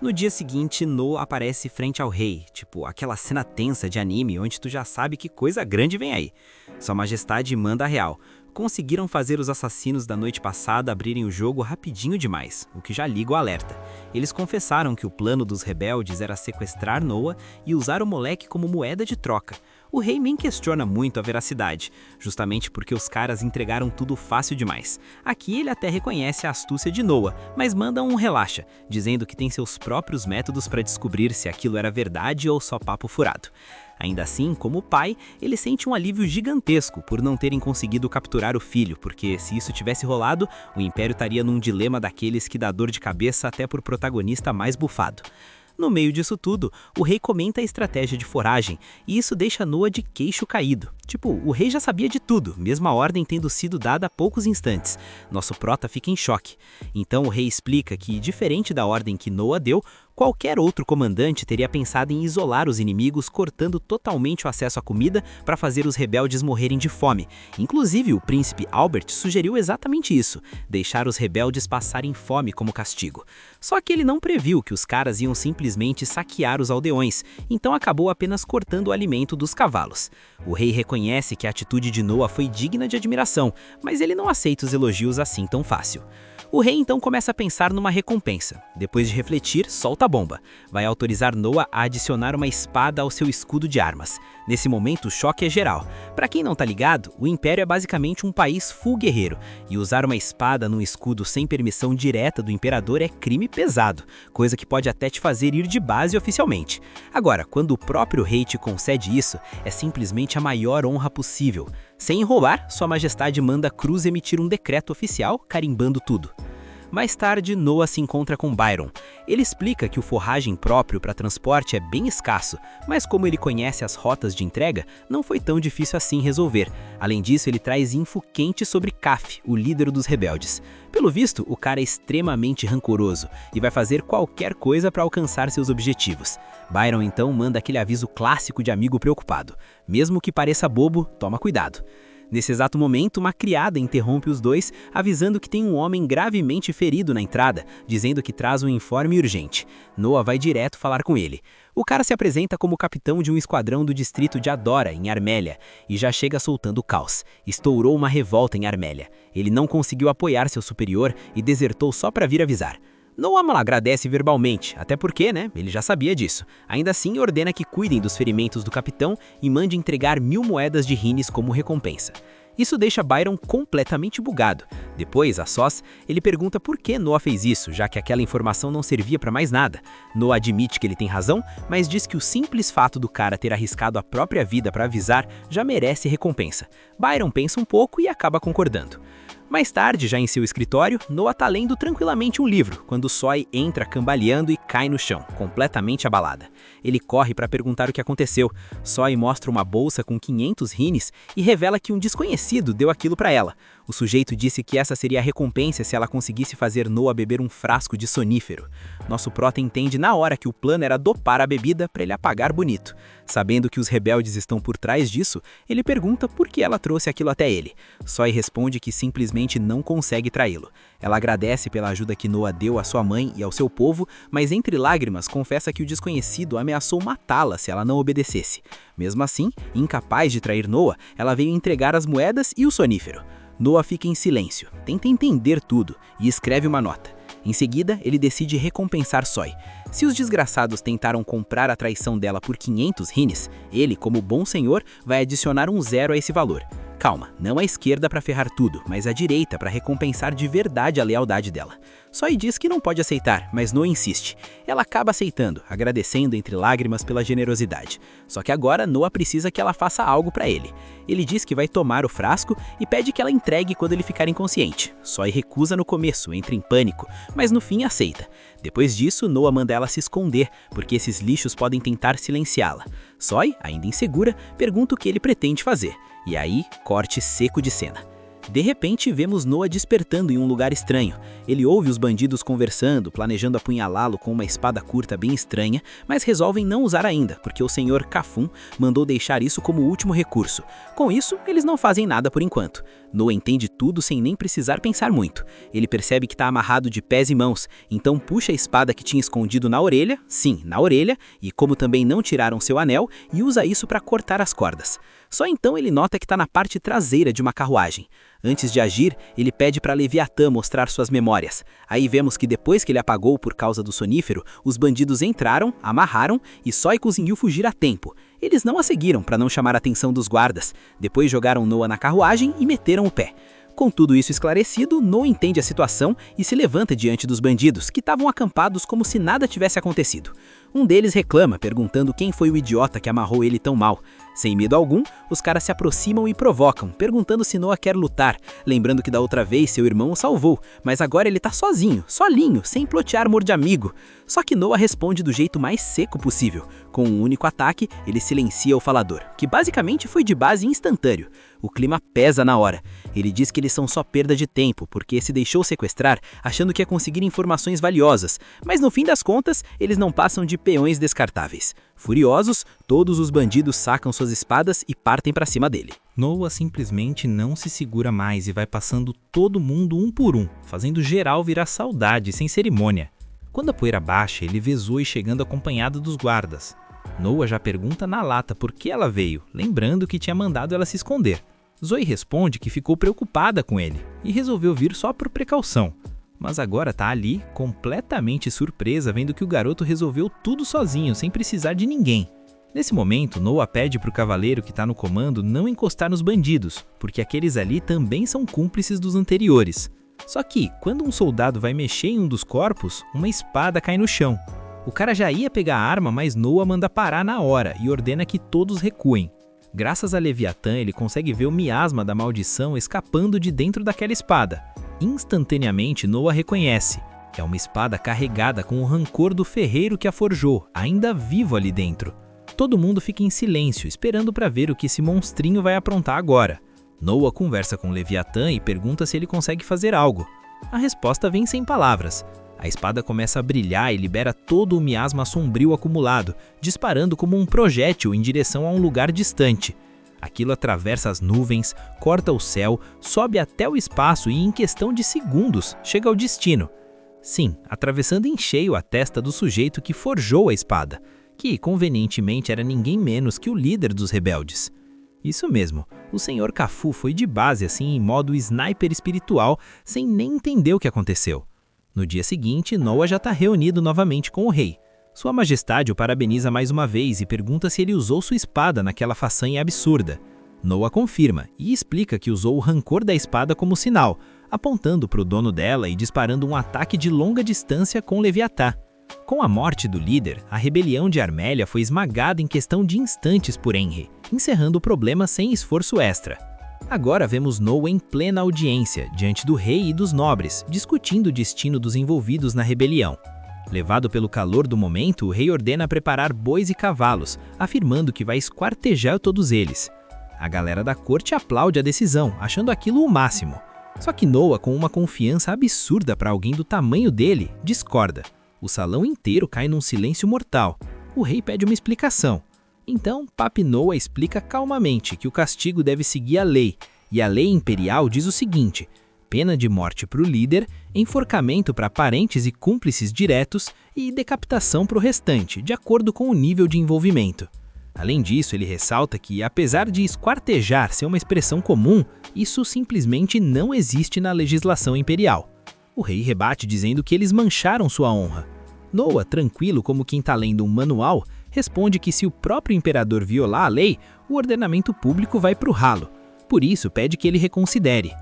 No dia seguinte, Nua aparece frente ao rei, tipo aquela cena tensa de anime onde tu já sabe que coisa grande vem aí. Sua Majestade manda a real. Conseguiram fazer os assassinos da noite passada abrirem o jogo rapidinho demais, o que já liga o alerta. Eles confessaram que o plano dos rebeldes era sequestrar Noah e usar o moleque como moeda de troca. O rei nem questiona muito a veracidade, justamente porque os caras entregaram tudo fácil demais. Aqui ele até reconhece a astúcia de Noah, mas manda um relaxa, dizendo que tem seus próprios métodos para descobrir se aquilo era verdade ou só papo furado. Ainda assim, como pai, ele sente um alívio gigantesco por não terem conseguido capturar o filho, porque se isso tivesse rolado, o Império estaria num dilema daqueles que dá dor de cabeça até por protagonista mais bufado. No meio disso tudo, o rei comenta a estratégia de foragem, e isso deixa Noah de queixo caído. Tipo, o rei já sabia de tudo, mesmo a ordem tendo sido dada há poucos instantes. Nosso prota fica em choque. Então o rei explica que, diferente da ordem que Noah deu, qualquer outro comandante teria pensado em isolar os inimigos, cortando totalmente o acesso à comida para fazer os rebeldes morrerem de fome. Inclusive, o príncipe Albert sugeriu exatamente isso, deixar os rebeldes passarem fome como castigo. Só que ele não previu que os caras iam simplesmente saquear os aldeões, então acabou apenas cortando o alimento dos cavalos. O rei reconhece que a atitude de Noah foi digna de admiração, mas ele não aceita os elogios assim tão fácil. O rei então começa a pensar numa recompensa. Depois de refletir, solta a bomba. Vai autorizar Noah a adicionar uma espada ao seu escudo de armas. Nesse momento, o choque é geral. Pra quem não tá ligado, o Império é basicamente um país full guerreiro, e usar uma espada num escudo sem permissão direta do Imperador é crime pesado, coisa que pode até te fazer ir de base oficialmente. Agora, quando o próprio rei te concede isso, é simplesmente a maior honra possível. Sem enrolar, Sua Majestade manda Cruz emitir um decreto oficial carimbando tudo. Mais tarde, Noah se encontra com Byron. Ele explica que o forragem próprio para transporte é bem escasso, mas como ele conhece as rotas de entrega, não foi tão difícil assim resolver. Além disso, ele traz info quente sobre Kaf, o líder dos rebeldes. Pelo visto, o cara é extremamente rancoroso e vai fazer qualquer coisa para alcançar seus objetivos. Byron então manda aquele aviso clássico de amigo preocupado. Mesmo que pareça bobo, toma cuidado. Nesse exato momento, uma criada interrompe os dois, avisando que tem um homem gravemente ferido na entrada, dizendo que traz um informe urgente. Noah vai direto falar com ele. O cara se apresenta como capitão de um esquadrão do distrito de Adora, em Armélia, e já chega soltando o caos. Estourou uma revolta em Armélia. Ele não conseguiu apoiar seu superior e desertou só para vir avisar. Noah agradece verbalmente, até porque, ele já sabia disso. Ainda assim, ordena que cuidem dos ferimentos do capitão e mande entregar 1000 moedas de rines como recompensa. Isso deixa Byron completamente bugado. Depois, a sós, ele pergunta por que Noah fez isso, já que aquela informação não servia para mais nada. Noah admite que ele tem razão, mas diz que o simples fato do cara ter arriscado a própria vida para avisar já merece recompensa. Byron pensa um pouco e acaba concordando. Mais tarde, já em seu escritório, Noah tá lendo tranquilamente um livro, quando Soy entra cambaleando e cai no chão, completamente abalada. Ele corre para perguntar o que aconteceu. Soy mostra uma bolsa com 500 rines e revela que um desconhecido deu aquilo para ela. O sujeito disse que essa seria a recompensa se ela conseguisse fazer Noah beber um frasco de sonífero. Nosso prota entende na hora que o plano era dopar a bebida para ele apagar bonito. Sabendo que os rebeldes estão por trás disso, ele pergunta por que ela trouxe aquilo até ele. Soy responde que simplesmente não consegue traí-lo. Ela agradece pela ajuda que Noah deu à sua mãe e ao seu povo, mas entre lágrimas confessa que o desconhecido ameaçou matá-la se ela não obedecesse. Mesmo assim, incapaz de trair Noah, ela veio entregar as moedas e o sonífero. Noah fica em silêncio, tenta entender tudo e escreve uma nota. Em seguida, ele decide recompensar Soy. Se os desgraçados tentaram comprar a traição dela por 500 rines, ele, como bom senhor, vai adicionar um 0 a esse valor. Calma, não a esquerda para ferrar tudo, mas a direita para recompensar de verdade a lealdade dela. Soy diz que não pode aceitar, mas Noah insiste. Ela acaba aceitando, agradecendo entre lágrimas pela generosidade. Só que agora Noah precisa que ela faça algo para ele. Ele diz que vai tomar o frasco e pede que ela entregue quando ele ficar inconsciente. Soy recusa no começo, entra em pânico, mas no fim aceita. Depois disso, Noah manda ela se esconder, porque esses lixos podem tentar silenciá-la. Soy, ainda insegura, pergunta o que ele pretende fazer. E aí, corte seco de cena. De repente, vemos Noah despertando em um lugar estranho. Ele ouve os bandidos conversando, planejando apunhalá-lo com uma espada curta bem estranha, mas resolvem não usar ainda, porque o senhor Kafun mandou deixar isso como último recurso. Com isso, eles não fazem nada por enquanto. Noah entende tudo sem nem precisar pensar muito. Ele percebe que está amarrado de pés e mãos, então puxa a espada que tinha escondido na orelha, sim, na orelha, e como também não tiraram seu anel, e usa isso para cortar as cordas. Só então ele nota que está na parte traseira de uma carruagem. Antes de agir, ele pede para Leviatã mostrar suas memórias. Aí vemos que depois que ele apagou por causa do sonífero, os bandidos entraram, amarraram e Soy conseguiu fugir a tempo. Eles não a seguiram para não chamar a atenção dos guardas. Depois jogaram Noah na carruagem e meteram o pé. Com tudo isso esclarecido, Noah entende a situação e se levanta diante dos bandidos, que estavam acampados como se nada tivesse acontecido. Um deles reclama, perguntando quem foi o idiota que amarrou ele tão mal. Sem medo algum, os caras se aproximam e provocam, perguntando se Noah quer lutar, lembrando que da outra vez seu irmão o salvou, mas agora ele tá sozinho, solinho, sem plotear amor de amigo. Só que Noah responde do jeito mais seco possível. Com um único ataque, ele silencia o falador, que basicamente foi de base instantâneo. O clima pesa na hora. Ele diz que eles são só perda de tempo, porque se deixou sequestrar, achando que ia conseguir informações valiosas, mas no fim das contas, eles não passam de peões descartáveis. Furiosos, todos os bandidos sacam suas espadas e partem para cima dele. Noah simplesmente não se segura mais e vai passando todo mundo um por um, fazendo geral virar saudade sem cerimônia. Quando a poeira baixa, ele vê Zoe chegando acompanhada dos guardas. Noah já pergunta na lata por que ela veio, lembrando que tinha mandado ela se esconder. Zoe responde que ficou preocupada com ele e resolveu vir só por precaução. Mas agora tá ali, completamente surpresa, vendo que o garoto resolveu tudo sozinho, sem precisar de ninguém. Nesse momento, Noah pede pro cavaleiro que tá no comando não encostar nos bandidos, porque aqueles ali também são cúmplices dos anteriores. Só que, quando um soldado vai mexer em um dos corpos, uma espada cai no chão. O cara já ia pegar a arma, mas Noah manda parar na hora e ordena que todos recuem. Graças a Leviatã, ele consegue ver o miasma da maldição escapando de dentro daquela espada. Instantaneamente, Noah reconhece. É uma espada carregada com o rancor do ferreiro que a forjou, ainda vivo ali dentro. Todo mundo fica em silêncio, esperando para ver o que esse monstrinho vai aprontar agora. Noah conversa com Leviatã e pergunta se ele consegue fazer algo. A resposta vem sem palavras. A espada começa a brilhar e libera todo o miasma sombrio acumulado, disparando como um projétil em direção a um lugar distante. Aquilo atravessa as nuvens, corta o céu, sobe até o espaço e em questão de segundos chega ao destino. Sim, atravessando em cheio a testa do sujeito que forjou a espada, que convenientemente era ninguém menos que o líder dos rebeldes. Isso mesmo, o Sr. Kafun foi de base assim em modo sniper espiritual, sem nem entender o que aconteceu. No dia seguinte, Noa já está reunido novamente com o rei. Sua Majestade o parabeniza mais uma vez e pergunta se ele usou sua espada naquela façanha absurda. Noa confirma e explica que usou o rancor da espada como sinal, apontando para o dono dela e disparando um ataque de longa distância com Leviatã. Com a morte do líder, a rebelião de Armélia foi esmagada em questão de instantes por Enri, encerrando o problema sem esforço extra. Agora vemos Noa em plena audiência, diante do rei e dos nobres, discutindo o destino dos envolvidos na rebelião. Levado pelo calor do momento, o rei ordena preparar bois e cavalos, afirmando que vai esquartejar todos eles. A galera da corte aplaude a decisão, achando aquilo o máximo. Só que Noa, com uma confiança absurda para alguém do tamanho dele, discorda. O salão inteiro cai num silêncio mortal. O rei pede uma explicação. Então, Papi Noa explica calmamente que o castigo deve seguir a lei, e a lei imperial diz o seguinte: pena de morte para o líder, enforcamento para parentes e cúmplices diretos e decapitação para o restante, de acordo com o nível de envolvimento. Além disso, ele ressalta que, apesar de esquartejar ser uma expressão comum, isso simplesmente não existe na legislação imperial. O rei rebate dizendo que eles mancharam sua honra. Noa, tranquilo como quem está lendo um manual, responde que se o próprio imperador violar a lei, o ordenamento público vai para o ralo. Por isso, pede que ele reconsidere.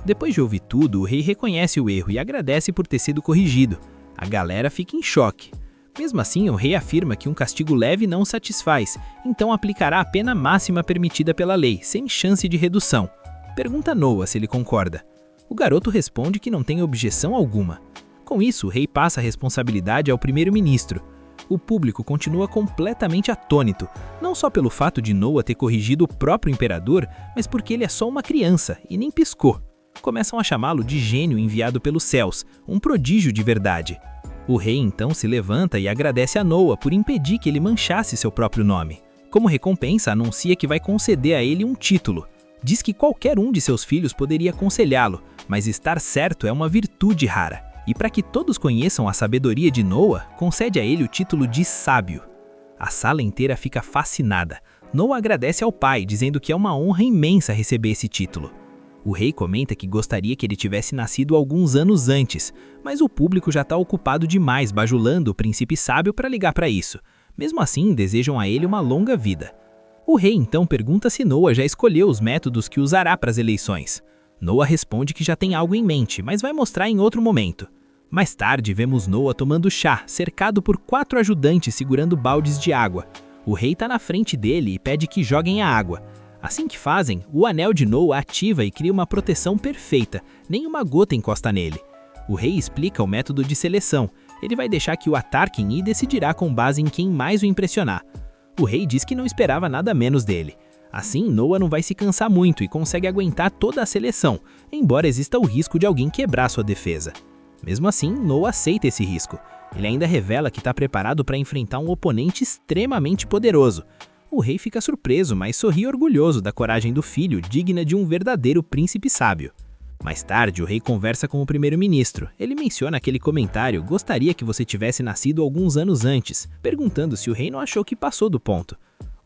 Depois de ouvir tudo, o rei reconhece o erro e agradece por ter sido corrigido. A galera fica em choque. Mesmo assim, o rei afirma que um castigo leve não satisfaz, então aplicará a pena máxima permitida pela lei, sem chance de redução. Pergunta Noa se ele concorda. O garoto responde que não tem objeção alguma. Com isso, o rei passa a responsabilidade ao primeiro-ministro. O público continua completamente atônito, não só pelo fato de Noa ter corrigido o próprio imperador, mas porque ele é só uma criança e nem piscou. Começam a chamá-lo de gênio enviado pelos céus, um prodígio de verdade. O rei então se levanta e agradece a Noa por impedir que ele manchasse seu próprio nome. Como recompensa, anuncia que vai conceder a ele um título. Diz que qualquer um de seus filhos poderia aconselhá-lo, mas estar certo é uma virtude rara. E para que todos conheçam a sabedoria de Noa, concede a ele o título de sábio. A sala inteira fica fascinada. Noa agradece ao pai, dizendo que é uma honra imensa receber esse título. O rei comenta que gostaria que ele tivesse nascido alguns anos antes, mas o público já está ocupado demais bajulando o príncipe sábio para ligar para isso. Mesmo assim, desejam a ele uma longa vida. O rei então pergunta se Noa já escolheu os métodos que usará para as eleições. Noa responde que já tem algo em mente, mas vai mostrar em outro momento. Mais tarde, vemos Noa tomando chá, cercado por 4 ajudantes segurando baldes de água. O rei está na frente dele e pede que joguem a água. Assim que fazem, o anel de Noa ativa e cria uma proteção perfeita, nenhuma gota encosta nele. O rei explica o método de seleção. Ele vai deixar que o ataquem e decidirá com base em quem mais o impressionar. O rei diz que não esperava nada menos dele. Assim, Noa não vai se cansar muito e consegue aguentar toda a seleção, embora exista o risco de alguém quebrar sua defesa. Mesmo assim, Noa aceita esse risco. Ele ainda revela que está preparado para enfrentar um oponente extremamente poderoso. O rei fica surpreso, mas sorri orgulhoso da coragem do filho, digna de um verdadeiro príncipe sábio. Mais tarde, o rei conversa com o primeiro-ministro. Ele menciona aquele comentário: gostaria que você tivesse nascido alguns anos antes, perguntando se o rei não achou que passou do ponto.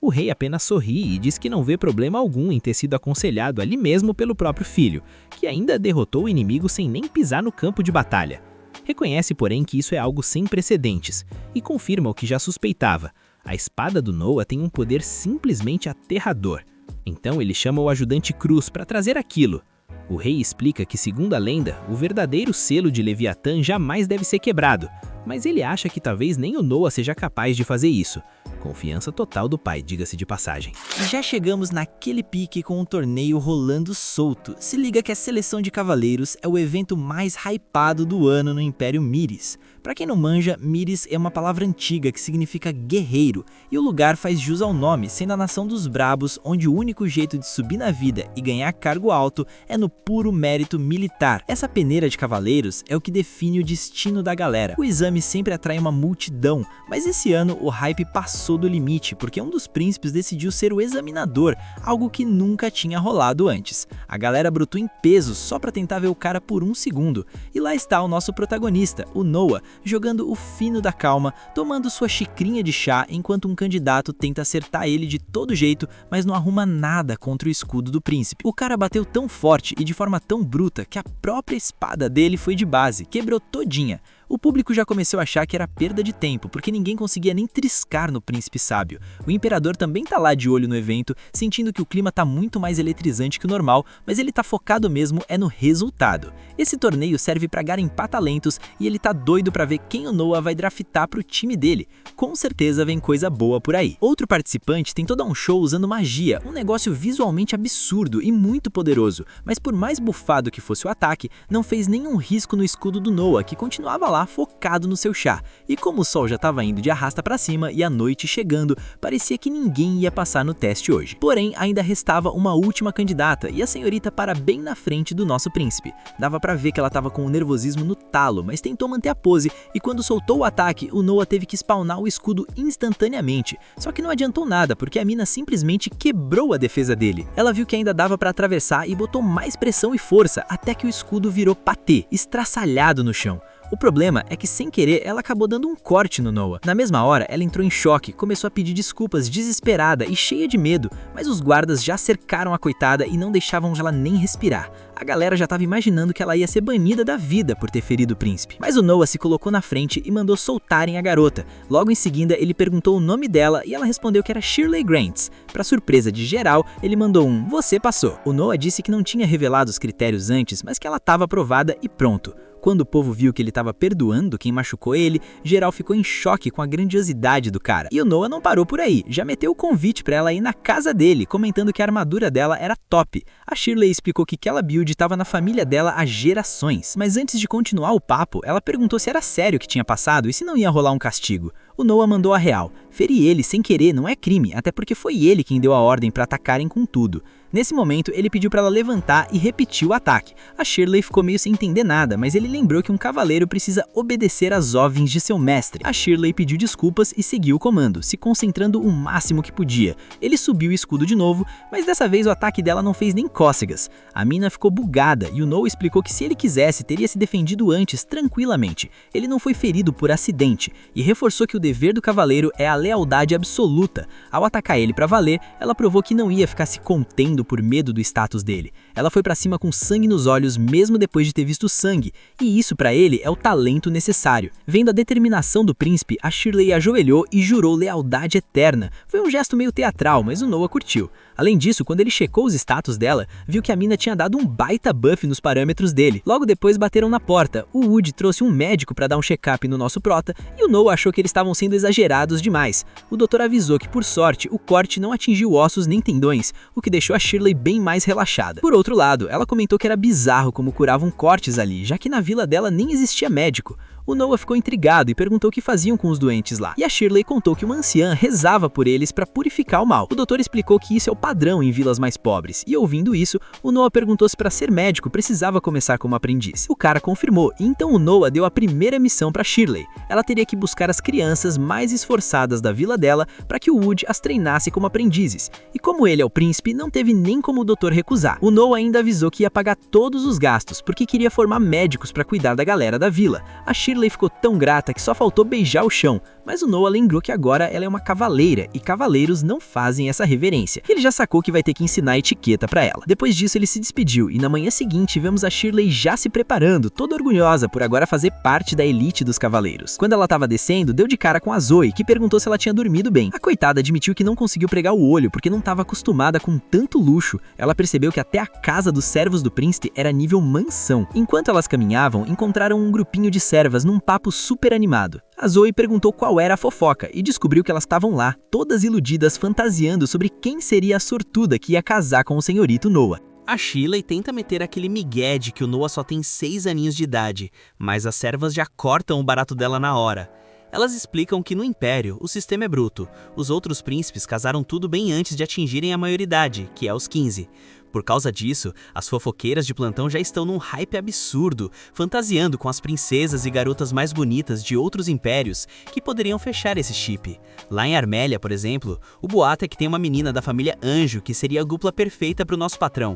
O rei apenas sorri e diz que não vê problema algum em ter sido aconselhado ali mesmo pelo próprio filho, que ainda derrotou o inimigo sem nem pisar no campo de batalha. Reconhece, porém, que isso é algo sem precedentes e confirma o que já suspeitava. A espada do Noa tem um poder simplesmente aterrador. Então ele chama o ajudante Cruz para trazer aquilo. O rei explica que, segundo a lenda, o verdadeiro selo de Leviatã jamais deve ser quebrado, mas ele acha que talvez nem o Noa seja capaz de fazer isso. Confiança total do pai, diga-se de passagem. E já chegamos naquele pique com o torneio rolando solto. Se liga que a seleção de cavaleiros é o evento mais hypado do ano no Império Myris. Pra quem não manja, Myris é uma palavra antiga que significa guerreiro, e o lugar faz jus ao nome, sendo a nação dos brabos, onde o único jeito de subir na vida e ganhar cargo alto é no puro mérito militar. Essa peneira de cavaleiros é o que define o destino da galera. O exame sempre atrai uma multidão, mas esse ano o hype passou do limite, porque um dos príncipes decidiu ser o examinador, algo que nunca tinha rolado antes. A galera brotou em peso só pra tentar ver o cara por um segundo, e lá está o nosso protagonista, o Noa, jogando o fino da calma, tomando sua xicrinha de chá enquanto um candidato tenta acertar ele de todo jeito, mas não arruma nada contra o escudo do príncipe. O cara bateu tão forte e de forma tão bruta que a própria espada dele foi de base, quebrou todinha. O público já começou a achar que era perda de tempo, porque ninguém conseguia nem triscar no príncipe sábio. O imperador também tá lá de olho no evento, sentindo que o clima tá muito mais eletrizante que o normal, mas ele tá focado mesmo no resultado. Esse torneio serve pra garimpar talentos e ele tá doido pra ver quem o Noah vai draftar pro time dele. Com certeza vem coisa boa por aí. Outro participante tentou dar um show usando magia, um negócio visualmente absurdo e muito poderoso, mas por mais bufado que fosse o ataque, não fez nenhum risco no escudo do Noah, que continuava lá focado no seu chá. E como o sol já estava indo de arrasta pra cima e a noite chegando, parecia que ninguém ia passar no teste hoje. Porém, ainda restava uma última candidata e a senhorita para bem na frente do nosso príncipe. Dava pra ver que ela estava com o nervosismo no talo, mas tentou manter a pose e quando soltou o ataque, o Noah teve que spawnar o escudo instantaneamente. Só que não adiantou nada, porque a mina simplesmente quebrou a defesa dele. Ela viu que ainda dava pra atravessar e botou mais pressão e força, até que o escudo virou patê, estraçalhado no chão. O problema é que, sem querer, ela acabou dando um corte no Noah. Na mesma hora, ela entrou em choque, começou a pedir desculpas desesperada e cheia de medo, mas os guardas já cercaram a coitada e não deixavam ela nem respirar. A galera já estava imaginando que ela ia ser banida da vida por ter ferido o príncipe. Mas o Noah se colocou na frente e mandou soltarem a garota. Logo em seguida, ele perguntou o nome dela e ela respondeu que era Shirley Grants. Para surpresa de geral, ele mandou um "você passou". O Noah disse que não tinha revelado os critérios antes, mas que ela estava aprovada e pronto. Quando o povo viu que ele estava perdoando quem machucou ele, geral ficou em choque com a grandiosidade do cara. E o Noah não parou por aí, já meteu o convite para ela ir na casa dele, comentando que a armadura dela era top. A Shirley explicou que aquela build estava na família dela há gerações. Mas antes de continuar o papo, ela perguntou se era sério o que tinha passado e se não ia rolar um castigo. O Noah mandou a real. Ferir ele sem querer não é crime, até porque foi ele quem deu a ordem para atacarem com tudo. Nesse momento, ele pediu para ela levantar e repetir o ataque. A Shirley ficou meio sem entender nada, mas ele lembrou que um cavaleiro precisa obedecer às ordens de seu mestre. A Shirley pediu desculpas e seguiu o comando, se concentrando o máximo que podia. Ele subiu o escudo de novo, mas dessa vez o ataque dela não fez nem cócegas. A mina ficou bugada e o Noah explicou que se ele quisesse, teria se defendido antes tranquilamente. Ele não foi ferido por acidente e reforçou que o dever do cavaleiro é a lealdade absoluta. Ao atacar ele para valer, ela provou que não ia ficar se contendo por medo do status dele. Ela foi pra cima com sangue nos olhos mesmo depois de ter visto sangue, e isso pra ele é o talento necessário. Vendo a determinação do príncipe, a Shirley ajoelhou e jurou lealdade eterna. Foi um gesto meio teatral, mas o Noah curtiu. Além disso, quando ele checou os status dela, viu que a mina tinha dado um baita buff nos parâmetros dele. Logo depois bateram na porta. O Wood trouxe um médico para dar um check-up no nosso prota e o Noah achou que eles estavam sendo exagerados demais. O doutor avisou que, por sorte, o corte não atingiu ossos nem tendões, o que deixou a Shirley bem mais relaxada. Por outro lado, ela comentou que era bizarro como curavam cortes ali, já que na vila dela nem existia médico. O Noah ficou intrigado e perguntou o que faziam com os doentes lá. E a Shirley contou que uma anciã rezava por eles para purificar o mal. O doutor explicou que isso é o padrão em vilas mais pobres. E ouvindo isso, o Noah perguntou se para ser médico precisava começar como aprendiz. O cara confirmou, e então o Noah deu a primeira missão para Shirley. Ela teria que buscar as crianças mais esforçadas da vila dela para que o Wood as treinasse como aprendizes. E como ele é o príncipe, não teve nem como o doutor recusar. O Noah ainda avisou que ia pagar todos os gastos, porque queria formar médicos para cuidar da galera da vila. A Shirley ficou tão grata que só faltou beijar o chão, mas o Noah lembrou que agora ela é uma cavaleira e cavaleiros não fazem essa reverência. Ele já sacou que vai ter que ensinar etiqueta pra ela. Depois disso ele se despediu e na manhã seguinte vemos a Shirley já se preparando, toda orgulhosa por agora fazer parte da elite dos cavaleiros. Quando ela tava descendo, deu de cara com a Zoe, que perguntou se ela tinha dormido bem. A coitada admitiu que não conseguiu pregar o olho porque não estava acostumada com tanto luxo. Ela percebeu que até a casa dos servos do príncipe era nível mansão. Enquanto elas caminhavam, encontraram um grupinho de servas num papo super animado. A Zoe perguntou qual era a fofoca e descobriu que elas estavam lá, todas iludidas, fantasiando sobre quem seria a sortuda que ia casar com o senhorito Noah. A Shirley tenta meter aquele migué de que o Noah só tem 6 aninhos de idade, mas as servas já cortam o barato dela na hora. Elas explicam que no Império o sistema é bruto. Os outros príncipes casaram tudo bem antes de atingirem a maioridade, que é os 15. Por causa disso, as fofoqueiras de plantão já estão num hype absurdo, fantasiando com as princesas e garotas mais bonitas de outros impérios que poderiam fechar esse chip. Lá em Armélia, por exemplo, o boato é que tem uma menina da família Anjo que seria a dupla perfeita para o nosso patrão.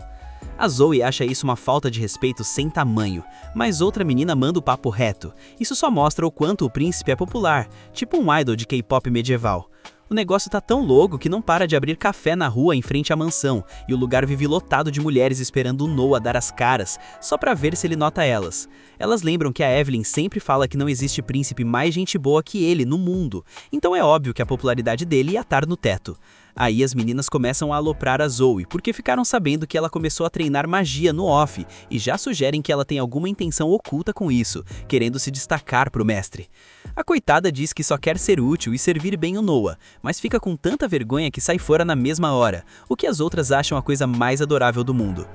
A Zoe acha isso uma falta de respeito sem tamanho, mas outra menina manda o papo reto. Isso só mostra o quanto o príncipe é popular, tipo um idol de K-pop medieval. O negócio tá tão louco que não para de abrir café na rua em frente à mansão, e o lugar vive lotado de mulheres esperando o Noah dar as caras, só pra ver se ele nota elas. Elas lembram que a Evelyn sempre fala que não existe príncipe mais gente boa que ele no mundo, então é óbvio que a popularidade dele ia estar no teto. Aí as meninas começam a aloprar a Zoe, porque ficaram sabendo que ela começou a treinar magia no off, e já sugerem que ela tem alguma intenção oculta com isso, querendo se destacar pro mestre. A coitada diz que só quer ser útil e servir bem o Noah, mas fica com tanta vergonha que sai fora na mesma hora, o que as outras acham a coisa mais adorável do mundo.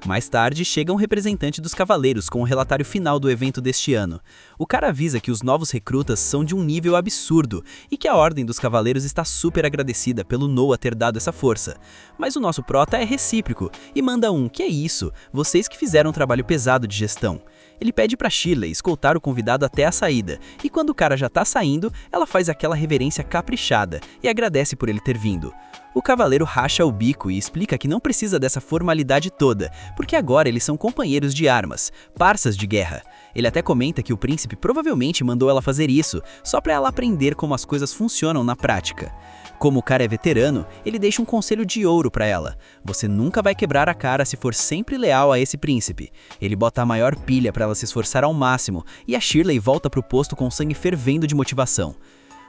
Mais tarde, chega um representante dos cavaleiros com o relatório final do evento deste ano. O cara avisa que os novos recrutas são de um nível absurdo e que a Ordem dos Cavaleiros está super agradecida pelo Noah ter dado essa força. Mas o nosso prota é recíproco e manda que é isso, vocês que fizeram um trabalho pesado de gestão. Ele pede pra Shirley escoltar o convidado até a saída, e quando o cara já tá saindo, ela faz aquela reverência caprichada e agradece por ele ter vindo. O cavaleiro racha o bico e explica que não precisa dessa formalidade toda, porque agora eles são companheiros de armas, parças de guerra. Ele até comenta que o príncipe provavelmente mandou ela fazer isso, só pra ela aprender como as coisas funcionam na prática. Como o cara é veterano, ele deixa um conselho de ouro pra ela. Você nunca vai quebrar a cara se for sempre leal a esse príncipe. Ele bota a maior pilha pra ela se esforçar ao máximo, e a Shirley volta pro posto com sangue fervendo de motivação.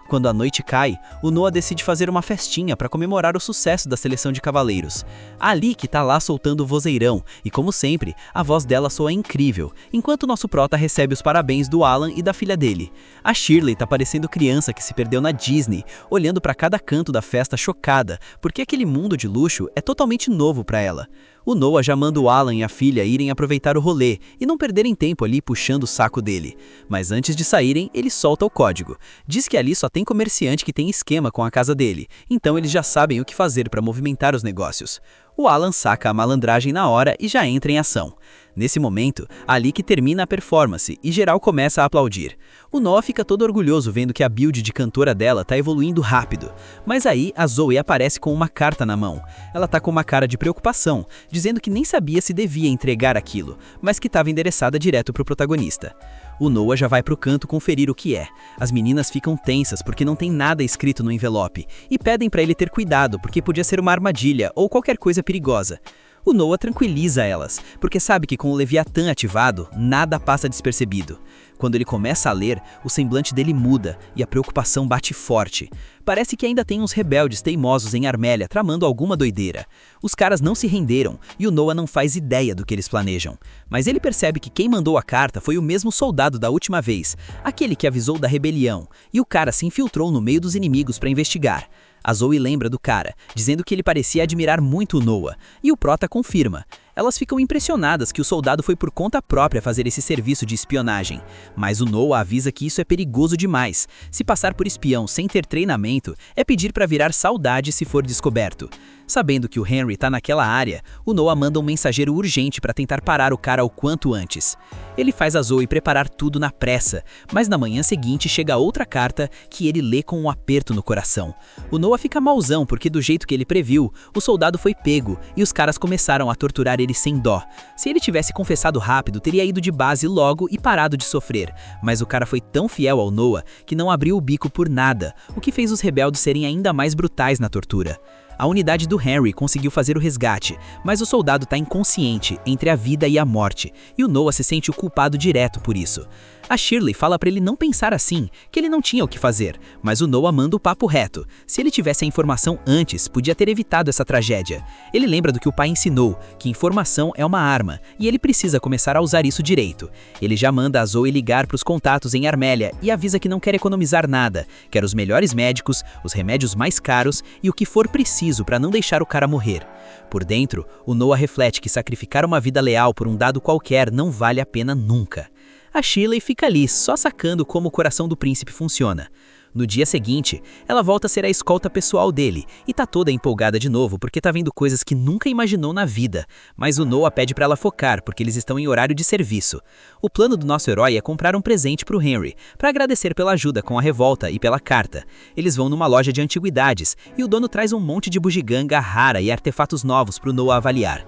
Quando a noite cai, o Noah decide fazer uma festinha para comemorar o sucesso da seleção de cavaleiros. A Alec tá lá soltando o vozeirão, e como sempre, a voz dela soa incrível, enquanto nosso prota recebe os parabéns do Alan e da filha dele. A Shirley tá parecendo criança que se perdeu na Disney, olhando para cada canto da festa chocada, porque aquele mundo de luxo é totalmente novo para ela. O Noah já manda o Alan e a filha irem aproveitar o rolê e não perderem tempo ali puxando o saco dele. Mas antes de saírem, ele solta o código. Diz que ali só tem comerciante que tem esquema com a casa dele, então eles já sabem o que fazer para movimentar os negócios. O Alan saca a malandragem na hora e já entra em ação. Nesse momento, Alec termina a performance e geral começa a aplaudir. O Noah fica todo orgulhoso vendo que a build de cantora dela tá evoluindo rápido. Mas aí a Zoe aparece com uma carta na mão. Ela tá com uma cara de preocupação, dizendo que nem sabia se devia entregar aquilo, mas que estava endereçada direto pro protagonista. O Noah já vai pro canto conferir o que é. As meninas ficam tensas porque não tem nada escrito no envelope e pedem pra ele ter cuidado porque podia ser uma armadilha ou qualquer coisa perigosa. O Noah tranquiliza elas, porque sabe que com o Leviatã ativado, nada passa despercebido. Quando ele começa a ler, o semblante dele muda e a preocupação bate forte. Parece que ainda tem uns rebeldes teimosos em Armélia tramando alguma doideira. Os caras não se renderam e o Noah não faz ideia do que eles planejam. Mas ele percebe que quem mandou a carta foi o mesmo soldado da última vez, aquele que avisou da rebelião, e o cara se infiltrou no meio dos inimigos para investigar. A Zoe lembra do cara, dizendo que ele parecia admirar muito o Noah, e o prota confirma. Elas ficam impressionadas que o soldado foi por conta própria fazer esse serviço de espionagem, mas o Noah avisa que isso é perigoso demais. Se passar por espião sem ter treinamento, é pedir para virar saudade se for descoberto. Sabendo que o Henry tá naquela área, o Noah manda um mensageiro urgente para tentar parar o cara o quanto antes. Ele faz a Zoe preparar tudo na pressa, mas na manhã seguinte chega outra carta que ele lê com um aperto no coração. O Noah fica mauzão porque do jeito que ele previu, o soldado foi pego e os caras começaram a torturar ele sem dó. Se ele tivesse confessado rápido, teria ido de base logo e parado de sofrer, mas o cara foi tão fiel ao Noah que não abriu o bico por nada, o que fez os rebeldes serem ainda mais brutais na tortura. A unidade do Henry conseguiu fazer o resgate, mas o soldado está inconsciente entre a vida e a morte, e o Noah se sente o culpado direto por isso. A Shirley fala para ele não pensar assim, que ele não tinha o que fazer, mas o Noah manda o papo reto. Se ele tivesse a informação antes, podia ter evitado essa tragédia. Ele lembra do que o pai ensinou, que informação é uma arma, e ele precisa começar a usar isso direito. Ele já manda a Zoe ligar para os contatos em Armélia e avisa que não quer economizar nada, quer os melhores médicos, os remédios mais caros e o que for preciso para não deixar o cara morrer. Por dentro, o Noah reflete que sacrificar uma vida leal por um dado qualquer não vale a pena nunca. A Shirley fica ali, só sacando como o coração do príncipe funciona. No dia seguinte, ela volta a ser a escolta pessoal dele e tá toda empolgada de novo porque tá vendo coisas que nunca imaginou na vida, mas o Noah pede pra ela focar porque eles estão em horário de serviço. O plano do nosso herói é comprar um presente pro Henry, pra agradecer pela ajuda com a revolta e pela carta. Eles vão numa loja de antiguidades e o dono traz um monte de bugiganga rara e artefatos novos pro Noah avaliar.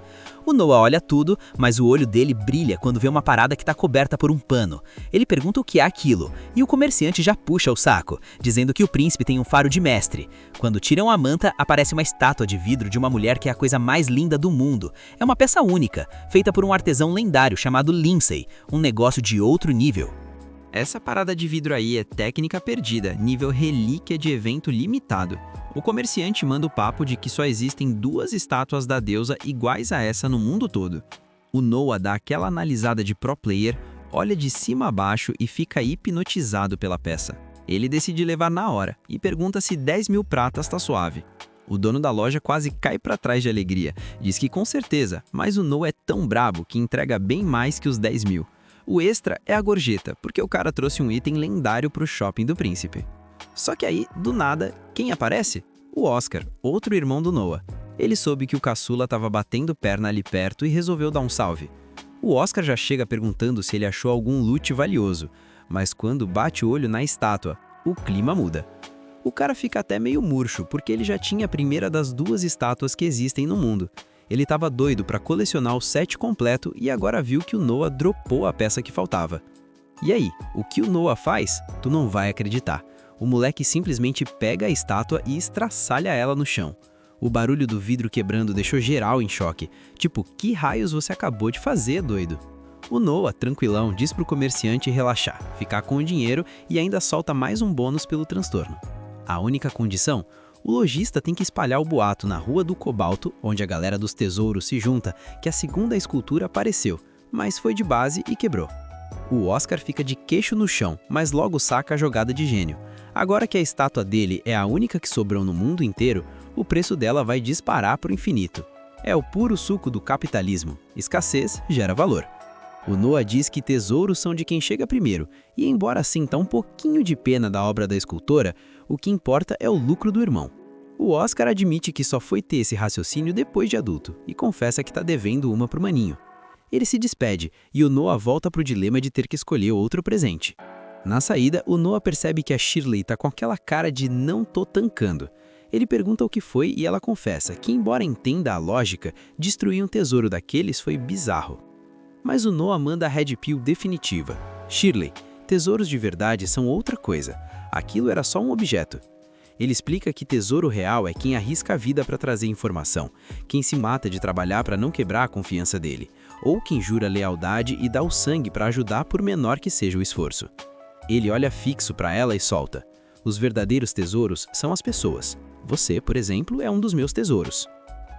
O Noah olha tudo, mas o olho dele brilha quando vê uma parada que tá coberta por um pano. Ele pergunta o que é aquilo, e o comerciante já puxa o saco, dizendo que o príncipe tem um faro de mestre. Quando tiram a manta, aparece uma estátua de vidro de uma mulher que é a coisa mais linda do mundo. É uma peça única, feita por um artesão lendário chamado Lindsay, um negócio de outro nível. Essa parada de vidro aí é técnica perdida, nível relíquia de evento limitado. O comerciante manda o papo de que só existem 2 estátuas da deusa iguais a essa no mundo todo. O Noah dá aquela analisada de pro player, olha de cima a baixo e fica hipnotizado pela peça. Ele decide levar na hora e pergunta se 10 mil pratas tá suave. O dono da loja quase cai pra trás de alegria, diz que com certeza, mas o Noah é tão brabo que entrega bem mais que os 10 mil. O extra é a gorjeta, porque o cara trouxe um item lendário pro shopping do príncipe. Só que aí, do nada, quem aparece? O Oscar, outro irmão do Noah. Ele soube que o caçula tava batendo perna ali perto e resolveu dar um salve. O Oscar já chega perguntando se ele achou algum loot valioso, mas quando bate o olho na estátua, o clima muda. O cara fica até meio murcho, porque ele já tinha a primeira das 2 estátuas que existem no mundo. Ele tava doido para colecionar o set completo e agora viu que o Noah dropou a peça que faltava. E aí, o que o Noah faz? Tu não vai acreditar. O moleque simplesmente pega a estátua e estraçalha ela no chão. O barulho do vidro quebrando deixou geral em choque. Tipo, que raios você acabou de fazer, doido? O Noah, tranquilão, diz pro comerciante relaxar, ficar com o dinheiro e ainda solta mais um bônus pelo transtorno. A única condição? O lojista tem que espalhar o boato na Rua do Cobalto, onde a galera dos tesouros se junta, que a segunda escultura apareceu, mas foi de base e quebrou. O Oscar fica de queixo no chão, mas logo saca a jogada de gênio. Agora que a estátua dele é a única que sobrou no mundo inteiro, o preço dela vai disparar pro infinito. É o puro suco do capitalismo. Escassez gera valor. O Noah diz que tesouros são de quem chega primeiro, e embora sinta um pouquinho de pena da obra da escultora, o que importa é o lucro do irmão. O Oscar admite que só foi ter esse raciocínio depois de adulto, e confessa que tá devendo uma pro maninho. Ele se despede, e o Noah volta pro dilema de ter que escolher outro presente. Na saída, o Noah percebe que a Shirley tá com aquela cara de não tô tancando. Ele pergunta o que foi e ela confessa que, embora entenda a lógica, destruir um tesouro daqueles foi bizarro. Mas o Noah manda a Red Pill definitiva. Shirley, tesouros de verdade são outra coisa. Aquilo era só um objeto. Ele explica que tesouro real é quem arrisca a vida para trazer informação, quem se mata de trabalhar para não quebrar a confiança dele, ou quem jura lealdade e dá o sangue para ajudar por menor que seja o esforço. Ele olha fixo para ela e solta. Os verdadeiros tesouros são as pessoas. Você, por exemplo, é um dos meus tesouros.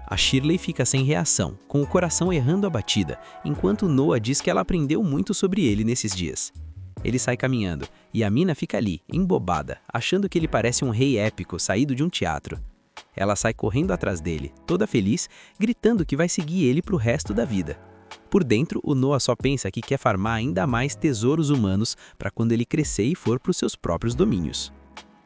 A Shirley fica sem reação, com o coração errando a batida, enquanto Noah diz que ela aprendeu muito sobre ele nesses dias. Ele sai caminhando, e a mina fica ali, embobada, achando que ele parece um rei épico saído de um teatro. Ela sai correndo atrás dele, toda feliz, gritando que vai seguir ele pro resto da vida. Por dentro, o Noah só pensa que quer farmar ainda mais tesouros humanos para quando ele crescer e for pros seus próprios domínios.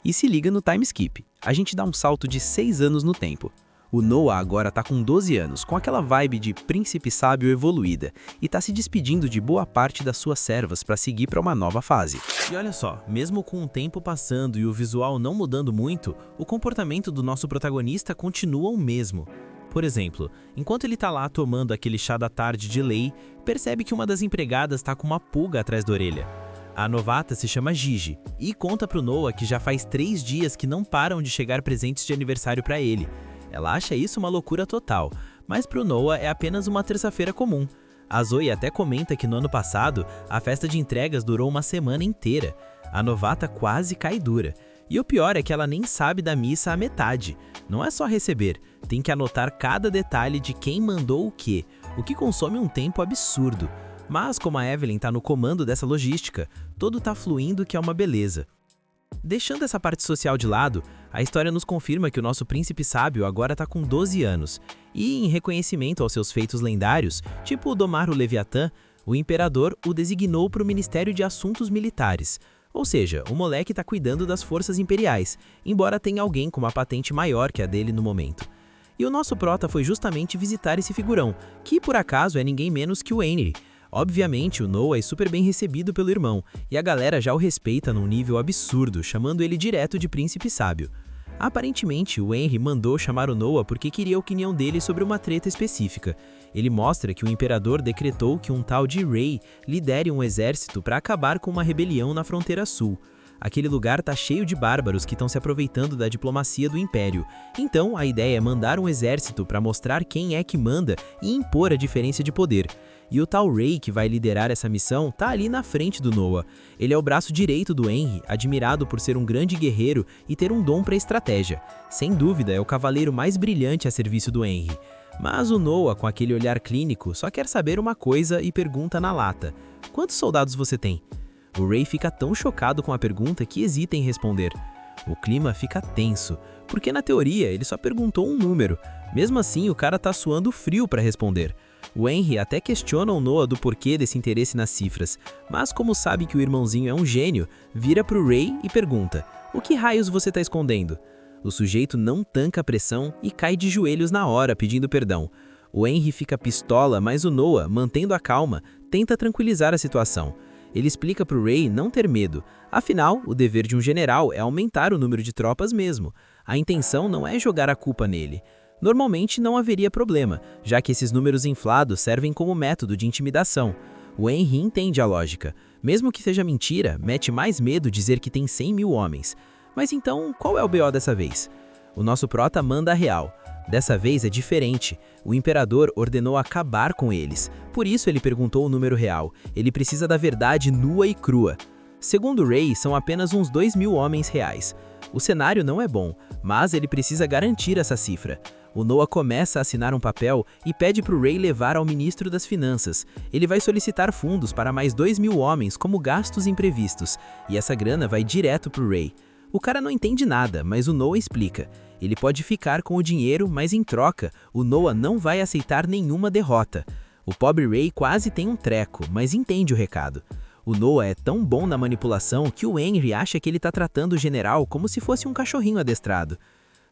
E se liga no time skip. A gente dá um salto de 6 anos no tempo. O Noah agora tá com 12 anos, com aquela vibe de príncipe sábio evoluída, e tá se despedindo de boa parte das suas servas para seguir para uma nova fase. E olha só, mesmo com o tempo passando e o visual não mudando muito, o comportamento do nosso protagonista continua o mesmo. Por exemplo, enquanto ele tá lá tomando aquele chá da tarde de lei, percebe que uma das empregadas tá com uma pulga atrás da orelha. A novata se chama Gigi e conta pro Noah que já faz 3 dias que não param de chegar presentes de aniversário para ele. Ela acha isso uma loucura total, mas pro Noah é apenas uma terça-feira comum. A Zoe até comenta que no ano passado, a festa de entregas durou uma semana inteira. A novata quase cai dura. E o pior é que ela nem sabe da missa à metade. Não é só receber, tem que anotar cada detalhe de quem mandou o que consome um tempo absurdo. Mas como a Evelyn tá no comando dessa logística, tudo tá fluindo que é uma beleza. Deixando essa parte social de lado, a história nos confirma que o nosso príncipe sábio agora tá com 12 anos, e em reconhecimento aos seus feitos lendários, tipo domar o Leviatã, o imperador o designou para o Ministério de Assuntos Militares. Ou seja, o moleque tá cuidando das forças imperiais, embora tenha alguém com uma patente maior que a dele no momento. E o nosso prota foi justamente visitar esse figurão, que por acaso é ninguém menos que o Henry. Obviamente, o Noah é super bem recebido pelo irmão, e a galera já o respeita num nível absurdo, chamando ele direto de príncipe sábio. Aparentemente, o Henry mandou chamar o Noah porque queria a opinião dele sobre uma treta específica. Ele mostra que o imperador decretou que um tal de Ray lidere um exército para acabar com uma rebelião na fronteira sul. Aquele lugar tá cheio de bárbaros que estão se aproveitando da diplomacia do império. Então, a ideia é mandar um exército para mostrar quem é que manda e impor a diferença de poder. E o tal Ray que vai liderar essa missão tá ali na frente do Noah. Ele é o braço direito do Henry, admirado por ser um grande guerreiro e ter um dom para estratégia. Sem dúvida, é o cavaleiro mais brilhante a serviço do Henry. Mas o Noah, com aquele olhar clínico, só quer saber uma coisa e pergunta na lata: quantos soldados você tem? O Ray fica tão chocado com a pergunta que hesita em responder. O clima fica tenso, porque na teoria ele só perguntou um número. Mesmo assim, o cara tá suando frio para responder. O Henry até questiona o Noah do porquê desse interesse nas cifras, mas como sabe que o irmãozinho é um gênio, vira pro Ray e pergunta: o que raios você tá escondendo? O sujeito não tanca a pressão e cai de joelhos na hora pedindo perdão. O Henry fica pistola, mas o Noah, mantendo a calma, tenta tranquilizar a situação. Ele explica pro Ray não ter medo. Afinal, o dever de um general é aumentar o número de tropas mesmo. A intenção não é jogar a culpa nele. Normalmente não haveria problema, já que esses números inflados servem como método de intimidação. O Henry entende a lógica. Mesmo que seja mentira, mete mais medo dizer que tem 100 mil homens. Mas então, qual é o BO dessa vez? O nosso prota manda a real. Dessa vez é diferente. O imperador ordenou acabar com eles. Por isso ele perguntou o número real. Ele precisa da verdade nua e crua. Segundo Ray, são apenas uns 2.000 homens reais. O cenário não é bom, mas ele precisa garantir essa cifra. O Noah começa a assinar um papel e pede para o Ray levar ao ministro das Finanças. Ele vai solicitar fundos para mais 2.000 homens como gastos imprevistos, e essa grana vai direto para o Ray. O cara não entende nada, mas o Noah explica. Ele pode ficar com o dinheiro, mas em troca, o Noah não vai aceitar nenhuma derrota. O pobre Ray quase tem um treco, mas entende o recado. O Noah é tão bom na manipulação que o Henry acha que ele está tratando o general como se fosse um cachorrinho adestrado.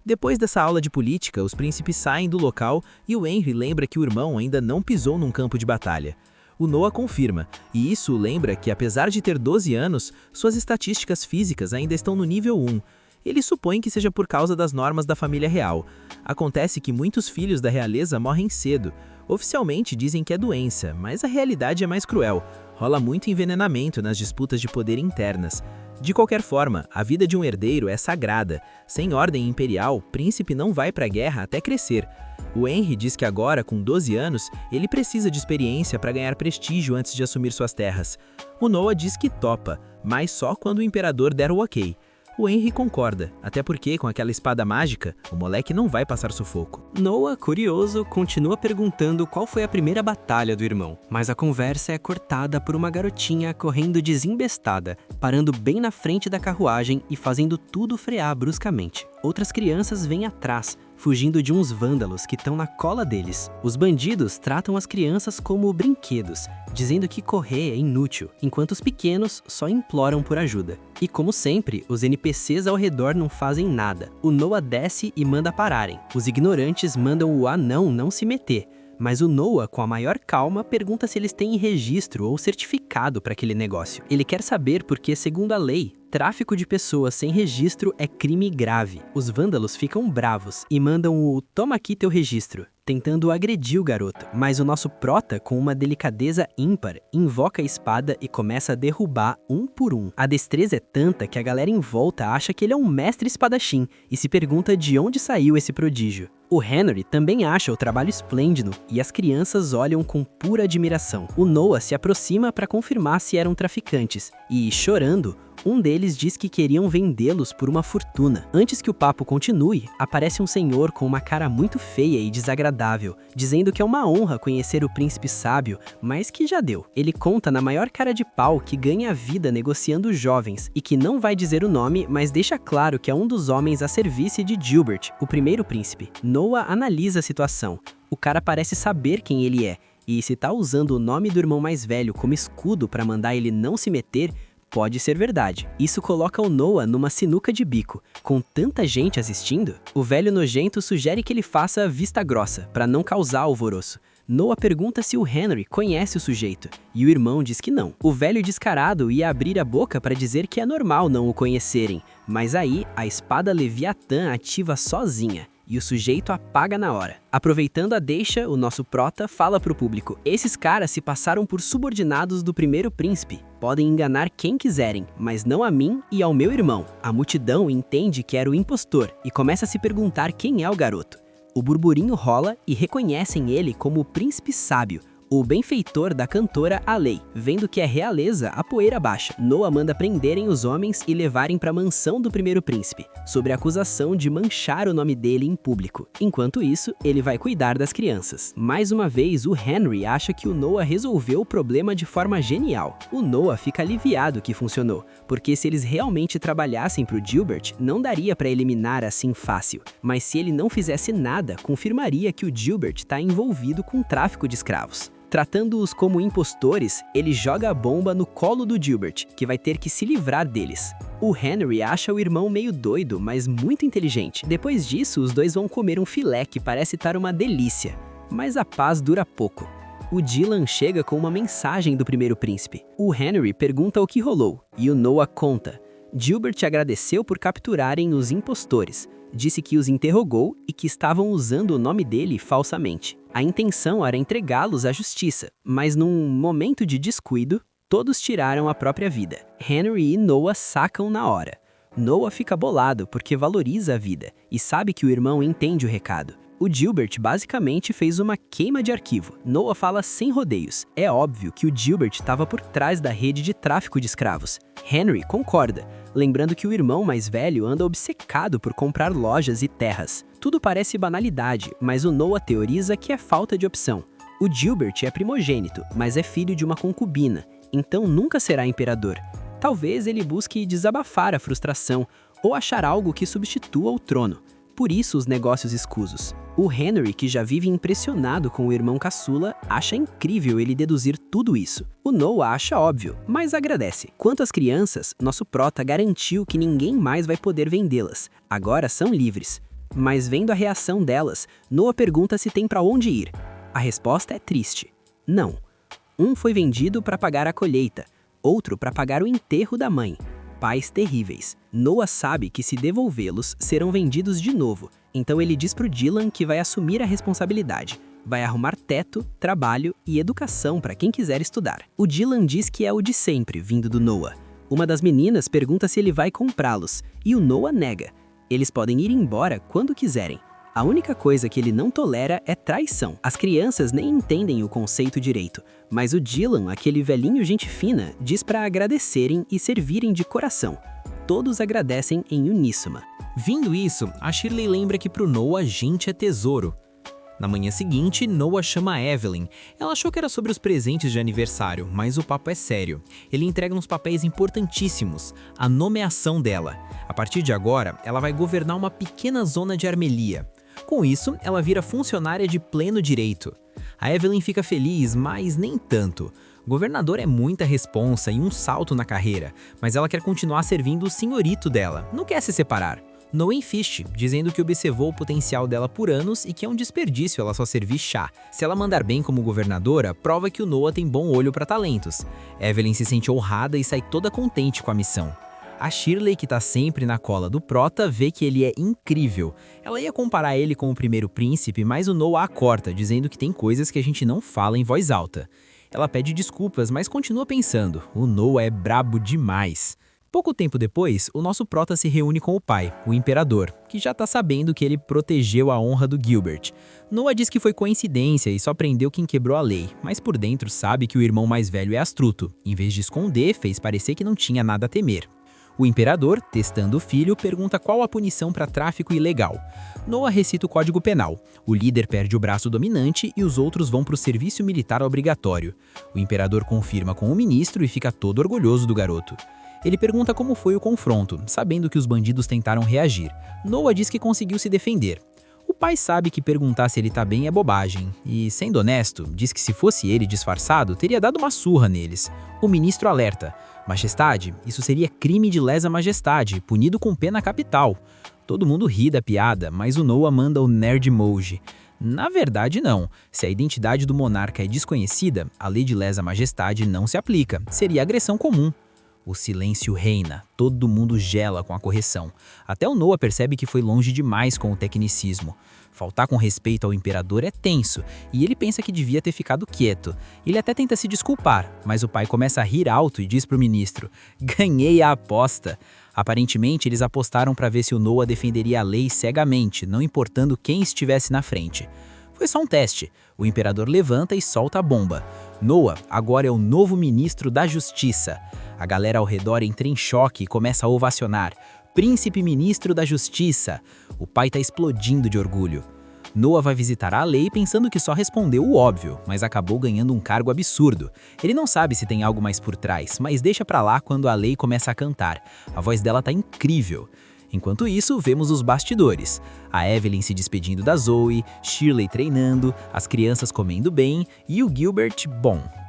Depois dessa aula de política, os príncipes saem do local e o Henry lembra que o irmão ainda não pisou num campo de batalha. O Noah confirma, e isso o lembra que apesar de ter 12 anos, suas estatísticas físicas ainda estão no nível 1. Ele supõe que seja por causa das normas da família real. Acontece que muitos filhos da realeza morrem cedo. Oficialmente dizem que é doença, mas a realidade é mais cruel. Rola muito envenenamento nas disputas de poder internas. De qualquer forma, a vida de um herdeiro é sagrada. Sem ordem imperial, príncipe não vai para a guerra até crescer. O Henry diz que agora, com 12 anos, ele precisa de experiência para ganhar prestígio antes de assumir suas terras. O Noah diz que topa, mas só quando o imperador der o ok. O Henry concorda, até porque com aquela espada mágica, o moleque não vai passar sufoco. Noah, curioso, continua perguntando qual foi a primeira batalha do irmão, mas a conversa é cortada por uma garotinha correndo desembestada, parando bem na frente da carruagem e fazendo tudo frear bruscamente. Outras crianças vêm atrás, fugindo de uns vândalos que estão na cola deles. Os bandidos tratam as crianças como brinquedos, dizendo que correr é inútil, enquanto os pequenos só imploram por ajuda. E como sempre, os NPCs ao redor não fazem nada. O Noah desce e manda pararem. Os ignorantes mandam o anão não se meter. Mas o Noah, com a maior calma, pergunta se eles têm registro ou certificado para aquele negócio. Ele quer saber porque, segundo a lei, tráfico de pessoas sem registro é crime grave. Os vândalos ficam bravos e mandam o "toma aqui teu registro", tentando agredir o garoto. Mas o nosso prota, com uma delicadeza ímpar, invoca a espada e começa a derrubar um por um. A destreza é tanta que a galera em volta acha que ele é um mestre espadachim e se pergunta de onde saiu esse prodígio. O Henry também acha o trabalho esplêndido e as crianças olham com pura admiração. O Noah se aproxima para confirmar se eram traficantes e, chorando, um deles diz que queriam vendê-los por uma fortuna. Antes que o papo continue, aparece um senhor com uma cara muito feia e desagradável, dizendo que é uma honra conhecer o príncipe sábio, mas que já deu. Ele conta na maior cara de pau que ganha a vida negociando jovens e que não vai dizer o nome, mas deixa claro que é um dos homens a serviço de Gilbert, o primeiro príncipe. Noah analisa a situação. O cara parece saber quem ele é, e se tá usando o nome do irmão mais velho como escudo para mandar ele não se meter, pode ser verdade. Isso coloca o Noah numa sinuca de bico. Com tanta gente assistindo, o velho nojento sugere que ele faça vista grossa, para não causar alvoroço. Noah pergunta se o Henry conhece o sujeito, e o irmão diz que não. O velho descarado ia abrir a boca para dizer que é normal não o conhecerem, mas aí a espada Leviatã ativa sozinha. E o sujeito apaga na hora. Aproveitando a deixa, o nosso prota fala pro público: esses caras se passaram por subordinados do primeiro príncipe. Podem enganar quem quiserem, mas não a mim e ao meu irmão. A multidão entende que era o impostor e começa a se perguntar quem é o garoto. O burburinho rola e reconhecem ele como o príncipe sábio, o benfeitor da cantora Alei. Vendo que é realeza, a poeira baixa. Noah manda prenderem os homens e levarem para a mansão do primeiro príncipe, sob a acusação de manchar o nome dele em público. Enquanto isso, ele vai cuidar das crianças. Mais uma vez, o Henry acha que o Noah resolveu o problema de forma genial. O Noah fica aliviado que funcionou, porque se eles realmente trabalhassem para o Gilbert, não daria para eliminar assim fácil. Mas se ele não fizesse nada, confirmaria que o Gilbert está envolvido com tráfico de escravos. Tratando-os como impostores, ele joga a bomba no colo do Gilbert, que vai ter que se livrar deles. O Henry acha o irmão meio doido, mas muito inteligente. Depois disso, os dois vão comer um filé que parece estar uma delícia. Mas a paz dura pouco. O Dylan chega com uma mensagem do primeiro príncipe. O Henry pergunta o que rolou, e o Noah conta. Gilbert agradeceu por capturarem os impostores. Disse que os interrogou e que estavam usando o nome dele falsamente. A intenção era entregá-los à justiça, mas num momento de descuido, todos tiraram a própria vida. Henry e Noah sacam na hora. Noah fica bolado porque valoriza a vida e sabe que o irmão entende o recado. O Gilbert basicamente fez uma queima de arquivo. Noah fala sem rodeios. É óbvio que o Gilbert estava por trás da rede de tráfico de escravos. Henry concorda, lembrando que o irmão mais velho anda obcecado por comprar lojas e terras. Tudo parece banalidade, mas o Noah teoriza que é falta de opção. O Gilbert é primogênito, mas é filho de uma concubina, então nunca será imperador. Talvez ele busque desabafar a frustração ou achar algo que substitua o trono. Por isso os negócios escusos. O Henry, que já vive impressionado com o irmão caçula, acha incrível ele deduzir tudo isso. O Noah acha óbvio, mas agradece. Quanto às crianças, nosso prota garantiu que ninguém mais vai poder vendê-las. Agora são livres. Mas vendo a reação delas, Noah pergunta se tem para onde ir. A resposta é triste. Não. Um foi vendido para pagar a colheita, outro para pagar o enterro da mãe. Pais terríveis. Noah sabe que se devolvê-los, serão vendidos de novo. Então ele diz pro Dylan que vai assumir a responsabilidade. Vai arrumar teto, trabalho e educação para quem quiser estudar. O Dylan diz que é o de sempre, vindo do Noah. Uma das meninas pergunta se ele vai comprá-los, e o Noah nega. Eles podem ir embora quando quiserem. A única coisa que ele não tolera é traição. As crianças nem entendem o conceito direito, mas o Dylan, aquele velhinho gente fina, diz para agradecerem e servirem de coração. Todos agradecem em uníssono. Vindo isso, a Shirley lembra que pro Noah gente é tesouro. Na manhã seguinte, Noah chama a Evelyn. Ela achou que era sobre os presentes de aniversário, mas o papo é sério. Ele entrega uns papéis importantíssimos, a nomeação dela. A partir de agora, ela vai governar uma pequena zona de Armelia. Com isso, ela vira funcionária de pleno direito. A Evelyn fica feliz, mas nem tanto. Governador é muita responsa e um salto na carreira, mas ela quer continuar servindo o senhorito dela, não quer se separar. Noah insiste, dizendo que observou o potencial dela por anos e que é um desperdício ela só servir chá. Se ela mandar bem como governadora, prova que o Noah tem bom olho para talentos. Evelyn se sente honrada e sai toda contente com a missão. A Shirley, que tá sempre na cola do prota, vê que ele é incrível. Ela ia comparar ele com o primeiro príncipe, mas o Noah a corta, dizendo que tem coisas que a gente não fala em voz alta. Ela pede desculpas, mas continua pensando, o Noah é brabo demais. Pouco tempo depois, o nosso prota se reúne com o pai, o imperador, que já tá sabendo que ele protegeu a honra do Gilbert. Noah diz que foi coincidência e só prendeu quem quebrou a lei, mas por dentro sabe que o irmão mais velho é astuto. Em vez de esconder, fez parecer que não tinha nada a temer. O imperador, testando o filho, pergunta qual a punição para tráfico ilegal. Noah recita o Código Penal. O líder perde o braço dominante e os outros vão para o serviço militar obrigatório. O imperador confirma com o ministro e fica todo orgulhoso do garoto. Ele pergunta como foi o confronto, sabendo que os bandidos tentaram reagir. Noah diz que conseguiu se defender. O pai sabe que perguntar se ele tá bem é bobagem, e, sendo honesto, diz que se fosse ele disfarçado, teria dado uma surra neles. O ministro alerta: Majestade, isso seria crime de lesa majestade, punido com pena capital. Todo mundo ri da piada, mas o Noah manda o nerd emoji. Na verdade, não. Se a identidade do monarca é desconhecida, a lei de lesa majestade não se aplica. Seria agressão comum. O silêncio reina, todo mundo gela com a correção. Até o Noah percebe que foi longe demais com o tecnicismo. Faltar com respeito ao imperador é tenso, e ele pensa que devia ter ficado quieto. Ele até tenta se desculpar, mas o pai começa a rir alto e diz pro ministro: "Ganhei a aposta." Aparentemente, eles apostaram para ver se o Noah defenderia a lei cegamente, não importando quem estivesse na frente. Foi só um teste. O imperador levanta e solta a bomba. Noah agora é o novo ministro da Justiça. A galera ao redor entra em choque e começa a ovacionar. Príncipe Ministro da Justiça. O pai tá explodindo de orgulho. Noah vai visitar a lei pensando que só respondeu o óbvio, mas acabou ganhando um cargo absurdo. Ele não sabe se tem algo mais por trás, mas deixa pra lá quando a lei começa a cantar. A voz dela tá incrível. Enquanto isso, vemos os bastidores. A Evelyn se despedindo da Zoe, Shirley treinando, as crianças comendo bem e o Gilbert,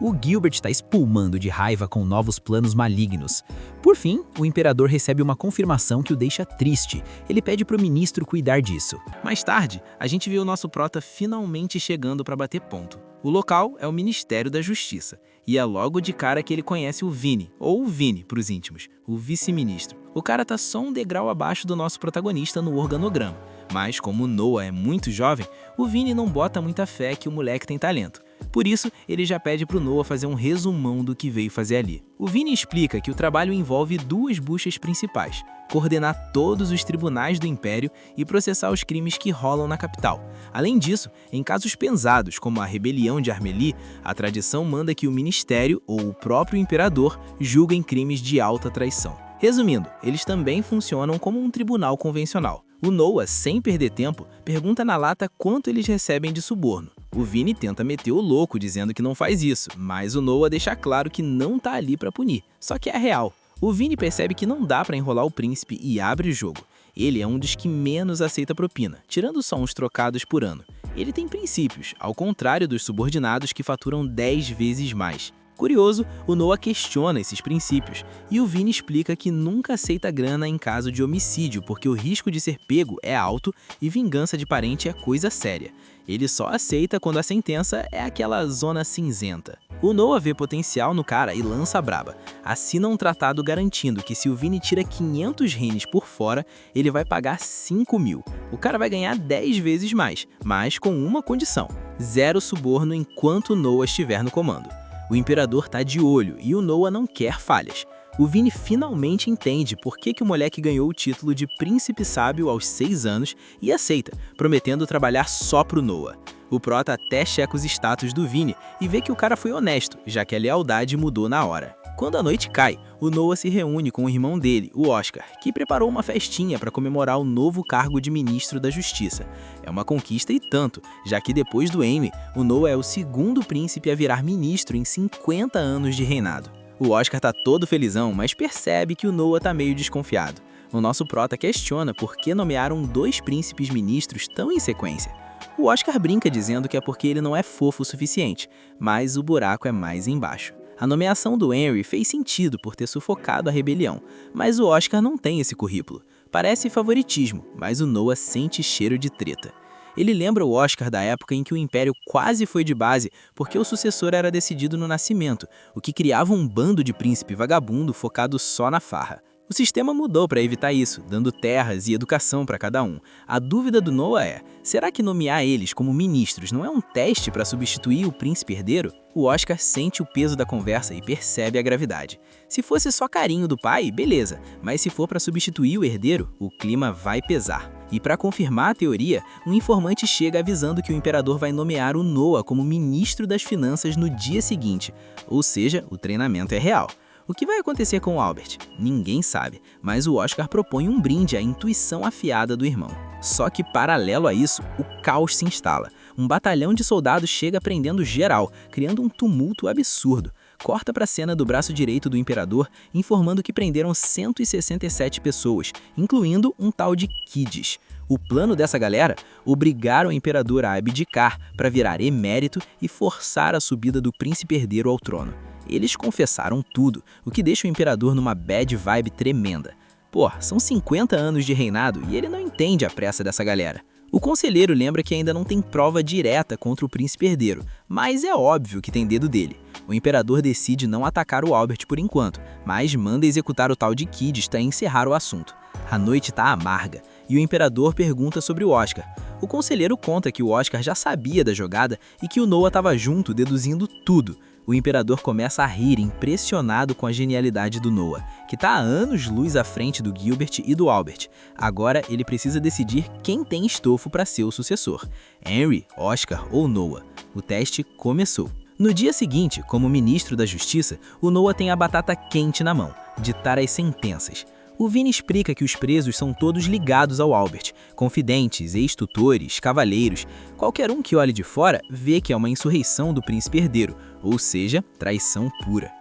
o Gilbert tá espumando de raiva com novos planos malignos. Por fim, o imperador recebe uma confirmação que o deixa triste. Ele pede pro ministro cuidar disso. Mais tarde, a gente vê o nosso prota finalmente chegando para bater ponto. O local é o Ministério da Justiça, e é logo de cara que ele conhece o Vini, ou o Vini pros íntimos, o vice-ministro. O cara tá só um degrau abaixo do nosso protagonista no organograma, mas como o Noah é muito jovem, o Vini não bota muita fé que o moleque tem talento. Por isso, ele já pede pro Noah fazer um resumão do que veio fazer ali. O Vini explica que o trabalho envolve duas buchas principais: coordenar todos os tribunais do Império e processar os crimes que rolam na capital. Além disso, em casos pesados, como a rebelião de Armeli, a tradição manda que o Ministério ou o próprio Imperador julguem crimes de alta traição. Resumindo, eles também funcionam como um tribunal convencional. O Noah, sem perder tempo, pergunta na lata quanto eles recebem de suborno. O Vini tenta meter o louco dizendo que não faz isso, mas o Noah deixa claro que não tá ali pra punir, só que é real. O Vini percebe que não dá pra enrolar o príncipe e abre o jogo. Ele é um dos que menos aceita propina, tirando só uns trocados por ano. Ele tem princípios, ao contrário dos subordinados que faturam 10 vezes mais. Curioso, o Noah questiona esses princípios, e o Vini explica que nunca aceita grana em caso de homicídio porque o risco de ser pego é alto e vingança de parente é coisa séria. Ele só aceita quando a sentença é aquela zona cinzenta. O Noah vê potencial no cara e lança a braba. Assina um tratado garantindo que se o Vini tira 500 renes por fora, ele vai pagar 5.000. O cara vai ganhar 10 vezes mais, mas com uma condição: 0 suborno enquanto o Noah estiver no comando. O imperador tá de olho e o Noah não quer falhas. O Vini finalmente entende por que o moleque ganhou o título de príncipe sábio aos 6 anos e aceita, prometendo trabalhar só pro Noah. O prota até checa os status do Vini e vê que o cara foi honesto, já que a lealdade mudou na hora. Quando a noite cai, o Noah se reúne com o irmão dele, o Oscar, que preparou uma festinha para comemorar o novo cargo de ministro da Justiça. É uma conquista e tanto, já que depois do Aimee, o Noah é o segundo príncipe a virar ministro em 50 anos de reinado. O Oscar tá todo felizão, mas percebe que o Noah tá meio desconfiado. O nosso prota questiona por que nomearam 2 príncipes ministros tão em sequência. O Oscar brinca dizendo que é porque ele não é fofo o suficiente, mas o buraco é mais embaixo. A nomeação do Henry fez sentido por ter sufocado a rebelião, mas o Oscar não tem esse currículo. Parece favoritismo, mas o Noah sente cheiro de treta. Ele lembra o Oscar da época em que o Império quase foi de base porque o sucessor era decidido no nascimento, o que criava um bando de príncipe vagabundo focado só na farra. O sistema mudou para evitar isso, dando terras e educação para cada um. A dúvida do Noah é: será que nomear eles como ministros não é um teste para substituir o príncipe herdeiro? O Oscar sente o peso da conversa e percebe a gravidade. Se fosse só carinho do pai, beleza, mas se for para substituir o herdeiro, o clima vai pesar. E para confirmar a teoria, um informante chega avisando que o imperador vai nomear o Noah como ministro das finanças no dia seguinte, ou seja, o treinamento é real. O que vai acontecer com o Albert? Ninguém sabe, mas o Oscar propõe um brinde à intuição afiada do irmão. Só que, paralelo a isso, o caos se instala. Um batalhão de soldados chega prendendo geral, criando um tumulto absurdo. Corta para a cena do braço direito do imperador, informando que prenderam 167 pessoas, incluindo um tal de Kiddis. O plano dessa galera? Obrigar o imperador a abdicar para virar emérito e forçar a subida do príncipe herdeiro ao trono. Eles confessaram tudo, o que deixa o imperador numa bad vibe tremenda. Pô, são 50 anos de reinado e ele não entende a pressa dessa galera. O conselheiro lembra que ainda não tem prova direta contra o príncipe herdeiro, mas é óbvio que tem dedo dele. O imperador decide não atacar o Albert por enquanto, mas manda executar o tal de Kidista e encerrar o assunto. A noite tá amarga, e o imperador pergunta sobre o Oscar. O conselheiro conta que o Oscar já sabia da jogada e que o Noah estava junto, deduzindo tudo. O imperador começa a rir, impressionado com a genialidade do Noah, que está há anos-luz à frente do Gilbert e do Albert. Agora ele precisa decidir quem tem estofo para ser o sucessor: Henry, Oscar ou Noah. O teste começou. No dia seguinte, como ministro da Justiça, o Noah tem a batata quente na mão: ditar as sentenças. O Vini explica que os presos são todos ligados ao Albert, confidentes, ex-tutores, cavaleiros. Qualquer um que olhe de fora vê que é uma insurreição do príncipe herdeiro, ou seja, traição pura.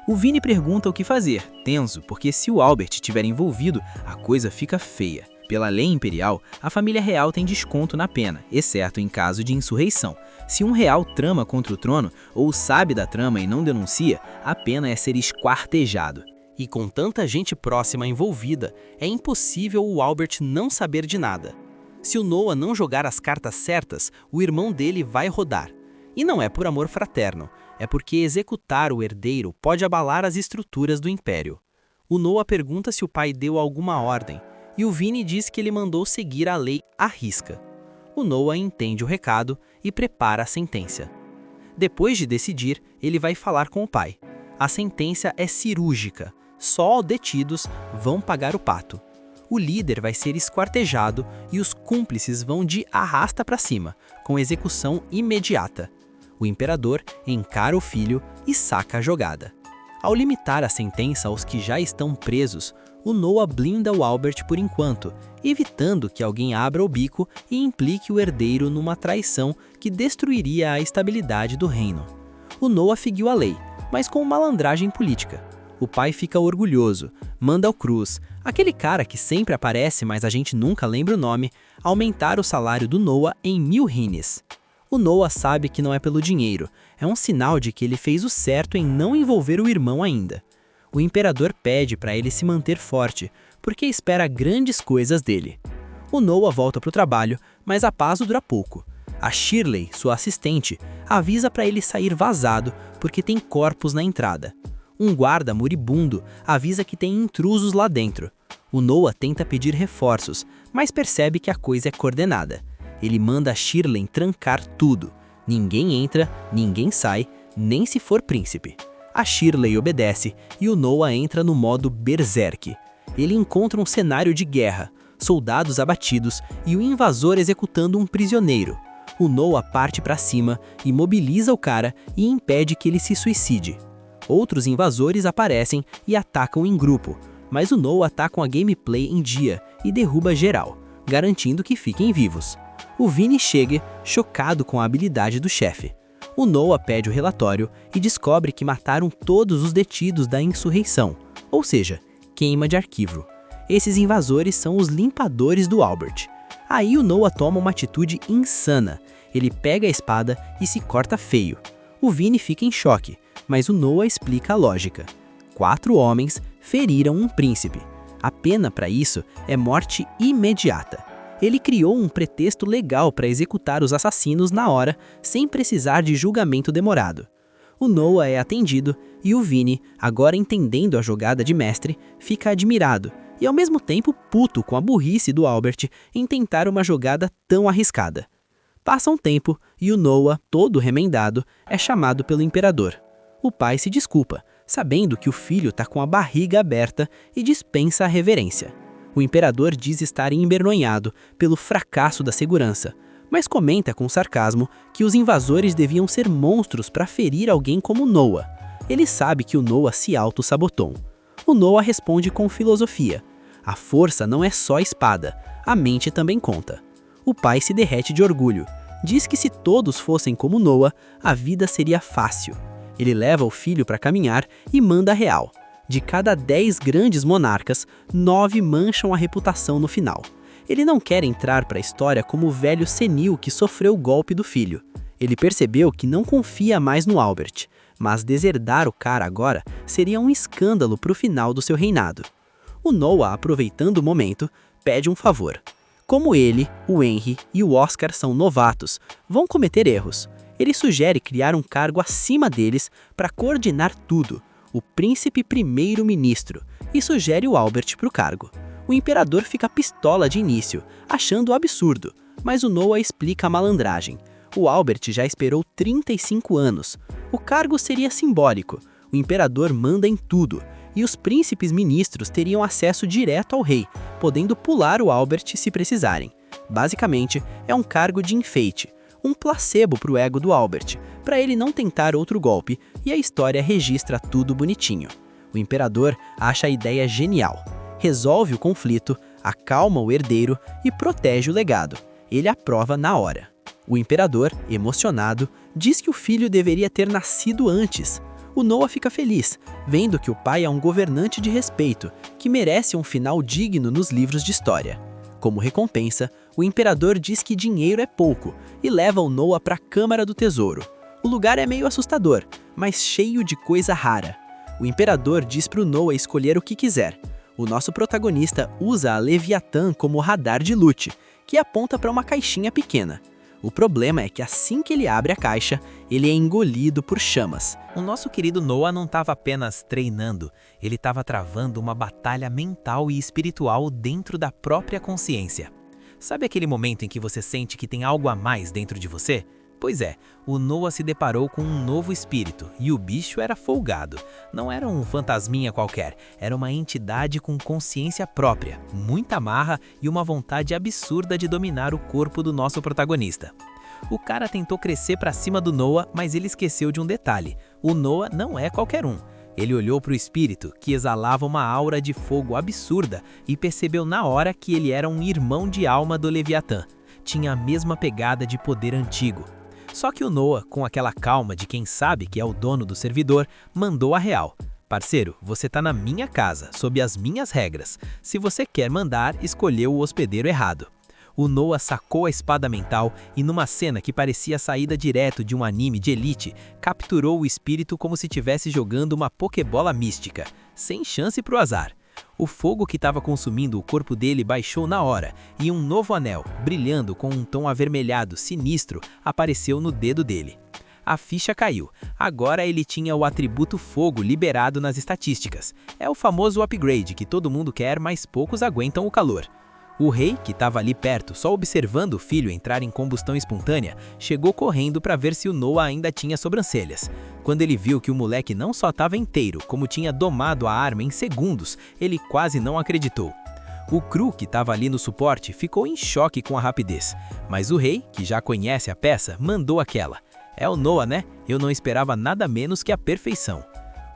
O Vini pergunta o que fazer, tenso, porque se o Albert estiver envolvido, a coisa fica feia. Pela lei imperial, a família real tem desconto na pena, exceto em caso de insurreição. Se um real trama contra o trono, ou sabe da trama e não denuncia, a pena é ser esquartejado. E com tanta gente próxima envolvida, é impossível o Albert não saber de nada. Se o Noah não jogar as cartas certas, o irmão dele vai rodar. E não é por amor fraterno, é porque executar o herdeiro pode abalar as estruturas do império. O Noah pergunta se o pai deu alguma ordem, e o Vini diz que ele mandou seguir a lei à risca. O Noah entende o recado e prepara a sentença. Depois de decidir, ele vai falar com o pai. A sentença é cirúrgica. Só detidos vão pagar o pato. O líder vai ser esquartejado e os cúmplices vão de arrasta para cima, com execução imediata. O imperador encara o filho e saca a jogada. Ao limitar a sentença aos que já estão presos, o Noah blinda o Albert por enquanto, evitando que alguém abra o bico e implique o herdeiro numa traição que destruiria a estabilidade do reino. O Noah seguiu a lei, mas com malandragem política. O pai fica orgulhoso, manda ao Cruz, aquele cara que sempre aparece mas a gente nunca lembra o nome, aumentar o salário do Noah em 1000 rines. O Noah sabe que não é pelo dinheiro, é um sinal de que ele fez o certo em não envolver o irmão ainda. O imperador pede para ele se manter forte, porque espera grandes coisas dele. O Noah volta para o trabalho, mas a paz dura pouco. A Shirley, sua assistente, avisa para ele sair vazado porque tem corpos na entrada. Um guarda moribundo avisa que tem intrusos lá dentro. O Noah tenta pedir reforços, mas percebe que a coisa é coordenada. Ele manda a Shirley trancar tudo. Ninguém entra, ninguém sai, nem se for príncipe. A Shirley obedece e o Noah entra no modo berserk. Ele encontra um cenário de guerra, soldados abatidos e o invasor executando um prisioneiro. O Noah parte para cima, imobiliza o cara e impede que ele se suicide. Outros invasores aparecem e atacam em grupo, mas o Noah tá com a gameplay em dia e derruba geral, garantindo que fiquem vivos. O Vini chega, chocado com a habilidade do chefe. O Noah pede o relatório e descobre que mataram todos os detidos da insurreição, ou seja, queima de arquivo. Esses invasores são os limpadores do Albert. Aí o Noah toma uma atitude insana. Ele pega a espada e se corta feio. O Vini fica em choque, mas o Noah explica a lógica. 4 homens feriram um príncipe. A pena para isso é morte imediata. Ele criou um pretexto legal para executar os assassinos na hora, sem precisar de julgamento demorado. O Noah é atendido e o Vini, agora entendendo a jogada de mestre, fica admirado e ao mesmo tempo puto com a burrice do Albert em tentar uma jogada tão arriscada. Passa um tempo e o Noah, todo remendado, é chamado pelo imperador. O pai se desculpa, sabendo que o filho está com a barriga aberta e dispensa a reverência. O imperador diz estar envergonhado pelo fracasso da segurança, mas comenta com sarcasmo que os invasores deviam ser monstros para ferir alguém como Noah. Ele sabe que o Noah se auto-sabotou. O Noah responde com filosofia. A força não é só espada, a mente também conta. O pai se derrete de orgulho. Diz que se todos fossem como Noah, a vida seria fácil. Ele leva o filho para caminhar e manda a real. De cada 10 grandes monarcas, 9 mancham a reputação no final. Ele não quer entrar para a história como o velho senil que sofreu o golpe do filho. Ele percebeu que não confia mais no Albert, mas deserdar o cara agora seria um escândalo para o final do seu reinado. O Noah, aproveitando o momento, pede um favor. Como ele, o Henry e o Oscar são novatos, vão cometer erros. Ele sugere criar um cargo acima deles para coordenar tudo, o príncipe primeiro-ministro, e sugere o Albert para o cargo. O imperador fica pistola de início, achando absurdo, mas o Noah explica a malandragem. O Albert já esperou 35 anos. O cargo seria simbólico. O imperador manda em tudo, e os príncipes ministros teriam acesso direto ao rei, podendo pular o Albert se precisarem. Basicamente, é um cargo de enfeite, um placebo para o ego do Albert, para ele não tentar outro golpe, e a história registra tudo bonitinho. O imperador acha a ideia genial, resolve o conflito, acalma o herdeiro e protege o legado. Ele aprova na hora. O imperador, emocionado, diz que o filho deveria ter nascido antes. O Noah fica feliz, vendo que o pai é um governante de respeito, que merece um final digno nos livros de história. Como recompensa, o imperador diz que dinheiro é pouco e leva o Noah para a Câmara do Tesouro. O lugar é meio assustador, mas cheio de coisa rara. O imperador diz para o Noah escolher o que quiser. O nosso protagonista usa a Leviatã como radar de lute, que aponta para uma caixinha pequena. O problema é que assim que ele abre a caixa, ele é engolido por chamas. O nosso querido Noah não estava apenas treinando, ele estava travando uma batalha mental e espiritual dentro da própria consciência. Sabe aquele momento em que você sente que tem algo a mais dentro de você? Pois é, o Noah se deparou com um novo espírito, e o bicho era folgado. Não era um fantasminha qualquer, era uma entidade com consciência própria, muita marra e uma vontade absurda de dominar o corpo do nosso protagonista. O cara tentou crescer para cima do Noah, mas ele esqueceu de um detalhe: o Noah não é qualquer um. Ele olhou para o espírito, que exalava uma aura de fogo absurda, e percebeu na hora que ele era um irmão de alma do Leviatã. Tinha a mesma pegada de poder antigo. Só que o Noah, com aquela calma de quem sabe que é o dono do servidor, mandou a real. Parceiro, você tá na minha casa, sob as minhas regras. Se você quer mandar, escolheu o hospedeiro errado. O Noah sacou a espada mental e, numa cena que parecia saída direto de um anime de elite, capturou o espírito como se estivesse jogando uma pokebola mística, sem chance pro azar. O fogo que estava consumindo o corpo dele baixou na hora, e um novo anel, brilhando com um tom avermelhado sinistro, apareceu no dedo dele. A ficha caiu. Agora ele tinha o atributo fogo liberado nas estatísticas. É o famoso upgrade que todo mundo quer, mas poucos aguentam o calor. O rei, que estava ali perto, só observando o filho entrar em combustão espontânea, chegou correndo para ver se o Noah ainda tinha sobrancelhas. Quando ele viu que o moleque não só estava inteiro, como tinha domado a arma em segundos, ele quase não acreditou. O Cru, que estava ali no suporte, ficou em choque com a rapidez. Mas o rei, que já conhece a peça, mandou aquela. É o Noah, né? Eu não esperava nada menos que a perfeição.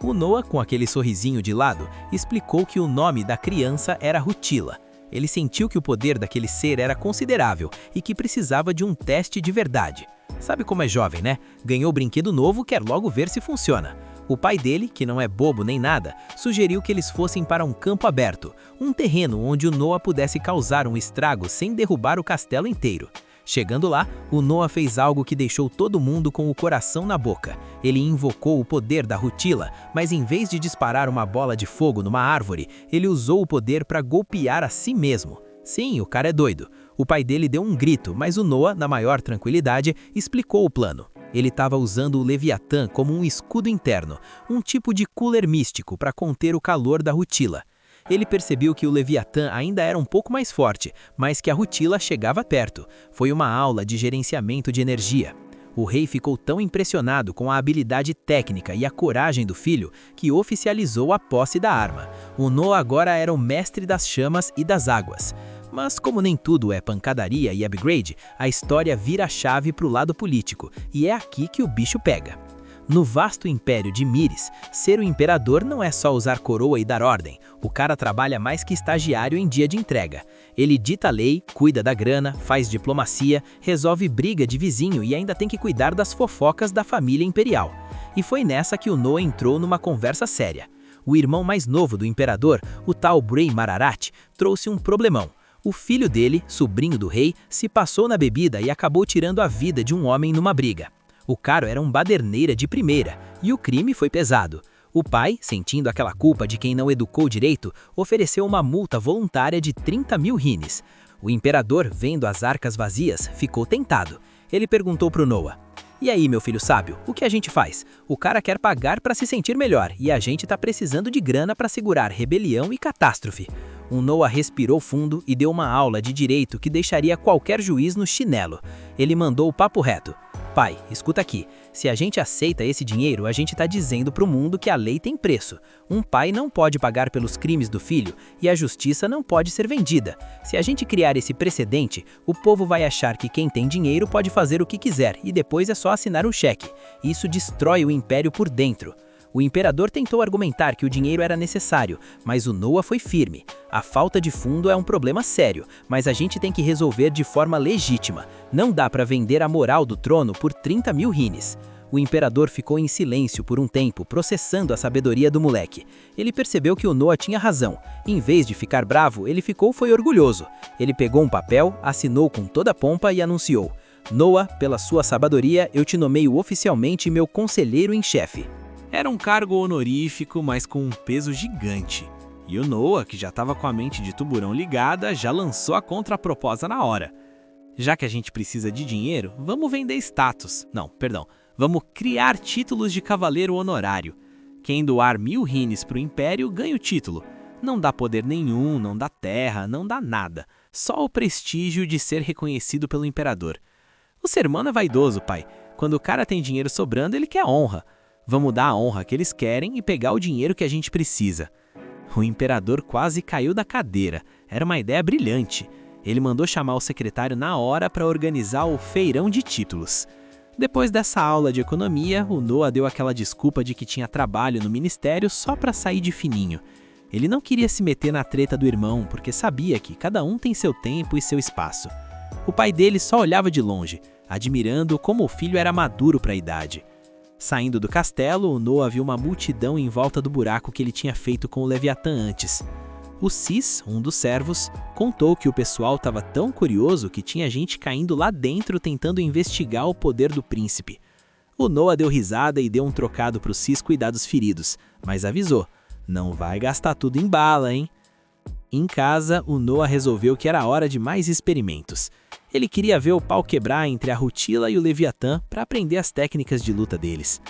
O Noah, com aquele sorrisinho de lado, explicou que o nome da criança era Rutila. Ele sentiu que o poder daquele ser era considerável e que precisava de um teste de verdade. Sabe como é jovem, né? Ganhou brinquedo novo, quer logo ver se funciona. O pai dele, que não é bobo nem nada, sugeriu que eles fossem para um campo aberto, um terreno onde o Noah pudesse causar um estrago sem derrubar o castelo inteiro. Chegando lá, o Noah fez algo que deixou todo mundo com o coração na boca. Ele invocou o poder da Rutila, mas em vez de disparar uma bola de fogo numa árvore, ele usou o poder para golpear a si mesmo. Sim, o cara é doido. O pai dele deu um grito, mas o Noah, na maior tranquilidade, explicou o plano. Ele estava usando o Leviatã como um escudo interno, um tipo de cooler místico para conter o calor da Rutila. Ele percebeu que o Leviatã ainda era um pouco mais forte, mas que a Rutila chegava perto. Foi uma aula de gerenciamento de energia. O rei ficou tão impressionado com a habilidade técnica e a coragem do filho que oficializou a posse da arma. O Noah agora era o mestre das chamas e das águas. Mas como nem tudo é pancadaria e upgrade, a história vira a chave para o lado político, e é aqui que o bicho pega. No vasto império de Myris, ser o imperador não é só usar coroa e dar ordem. O cara trabalha mais que estagiário em dia de entrega. Ele dita a lei, cuida da grana, faz diplomacia, resolve briga de vizinho e ainda tem que cuidar das fofocas da família imperial. E foi nessa que o Noah entrou numa conversa séria. O irmão mais novo do imperador, o tal Bray Mararat, trouxe um problemão. O filho dele, sobrinho do rei, se passou na bebida e acabou tirando a vida de um homem numa briga. O cara era um baderneira de primeira, e o crime foi pesado. O pai, sentindo aquela culpa de quem não educou direito, ofereceu uma multa voluntária de 30 mil rines. O imperador, vendo as arcas vazias, ficou tentado. Ele perguntou para o Noah: "E aí, meu filho sábio, o que a gente faz? O cara quer pagar para se sentir melhor e a gente tá precisando de grana para segurar rebelião e catástrofe." O Noah respirou fundo e deu uma aula de direito que deixaria qualquer juiz no chinelo. Ele mandou o papo reto: "Pai, escuta aqui. Se a gente aceita esse dinheiro, a gente tá dizendo pro mundo que a lei tem preço. Um pai não pode pagar pelos crimes do filho e a justiça não pode ser vendida. Se a gente criar esse precedente, o povo vai achar que quem tem dinheiro pode fazer o que quiser e depois é só assinar um cheque. Isso destrói o império por dentro." O imperador tentou argumentar que o dinheiro era necessário, mas o Noah foi firme. "A falta de fundo é um problema sério, mas a gente tem que resolver de forma legítima. Não dá para vender a moral do trono por 30 mil rines." O imperador ficou em silêncio por um tempo, processando a sabedoria do moleque. Ele percebeu que o Noah tinha razão. Em vez de ficar bravo, ele foi orgulhoso. Ele pegou um papel, assinou com toda a pompa e anunciou: "Noah, pela sua sabedoria, eu te nomeio oficialmente meu conselheiro em chefe." Era um cargo honorífico, mas com um peso gigante. E o Noah, que já estava com a mente de tubarão ligada, já lançou a contraproposta na hora. Já que a gente precisa de dinheiro, vamos vender status. Não, perdão. Vamos criar títulos de cavaleiro honorário. Quem doar 1000 rines para o Império ganha o título. Não dá poder nenhum, não dá terra, não dá nada. Só o prestígio de ser reconhecido pelo imperador. O ser humano é vaidoso, pai. Quando o cara tem dinheiro sobrando, ele quer honra. Vamos dar a honra que eles querem e pegar o dinheiro que a gente precisa." O imperador quase caiu da cadeira. Era uma ideia brilhante. Ele mandou chamar o secretário na hora para organizar o feirão de títulos. Depois dessa aula de economia, o Noah deu aquela desculpa de que tinha trabalho no ministério só para sair de fininho. Ele não queria se meter na treta do irmão, porque sabia que cada um tem seu tempo e seu espaço. O pai dele só olhava de longe, admirando como o filho era maduro para a idade. Saindo do castelo, o Noah viu uma multidão em volta do buraco que ele tinha feito com o Leviatã antes. O Cis, um dos servos, contou que o pessoal estava tão curioso que tinha gente caindo lá dentro tentando investigar o poder do príncipe. O Noah deu risada e deu um trocado para o Cis cuidar dos feridos, mas avisou: "Não vai gastar tudo em bala, hein?" Em casa, o Noah resolveu que era hora de mais experimentos. Ele queria ver o pau quebrar entre a Rutila e o Leviatã para aprender as técnicas de luta deles.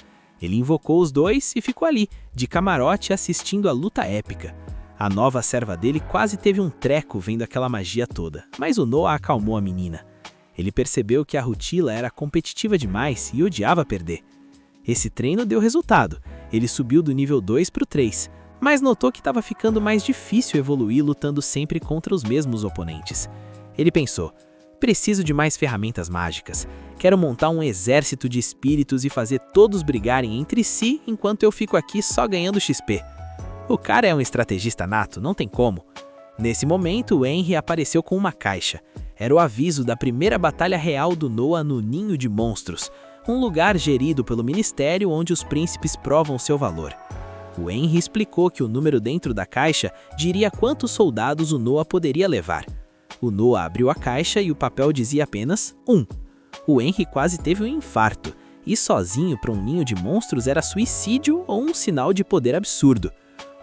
Ele invocou os dois e ficou ali, de camarote, assistindo a luta épica. A nova serva dele quase teve um treco vendo aquela magia toda, mas o Noah acalmou a menina. Ele percebeu que a Rutila era competitiva demais e odiava perder. Esse treino deu resultado. Ele subiu do nível 2 para o 3, mas notou que estava ficando mais difícil evoluir lutando sempre contra os mesmos oponentes. Ele pensou: "Preciso de mais ferramentas mágicas. Quero montar um exército de espíritos e fazer todos brigarem entre si enquanto eu fico aqui só ganhando XP." O cara é um estrategista nato, não tem como. Nesse momento, o Henry apareceu com uma caixa. Era o aviso da primeira batalha real do Noah no Ninho de Monstros, um lugar gerido pelo ministério onde os príncipes provam seu valor. O Henry explicou que o número dentro da caixa diria quantos soldados o Noah poderia levar. O Noah abriu a caixa e o papel dizia apenas 1. O Henry quase teve um infarto. Ir sozinho para um ninho de monstros era suicídio ou um sinal de poder absurdo.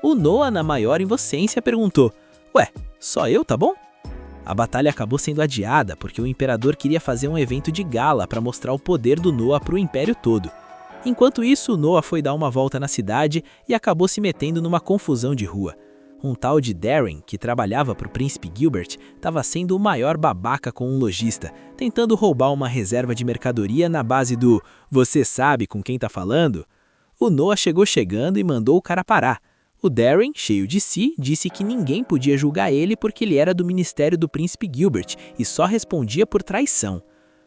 O Noah, na maior inocência, perguntou: "Ué, só eu, tá bom?" A batalha acabou sendo adiada porque o imperador queria fazer um evento de gala para mostrar o poder do Noah para o império todo. Enquanto isso, o Noah foi dar uma volta na cidade e acabou se metendo numa confusão de rua. Um tal de Darren, que trabalhava para o príncipe Gilbert, estava sendo o maior babaca com um lojista, tentando roubar uma reserva de mercadoria na base do "você sabe com quem tá falando?" O Noah chegou chegando e mandou o cara parar. O Darren, cheio de si, disse que ninguém podia julgar ele porque ele era do ministério do príncipe Gilbert e só respondia por traição.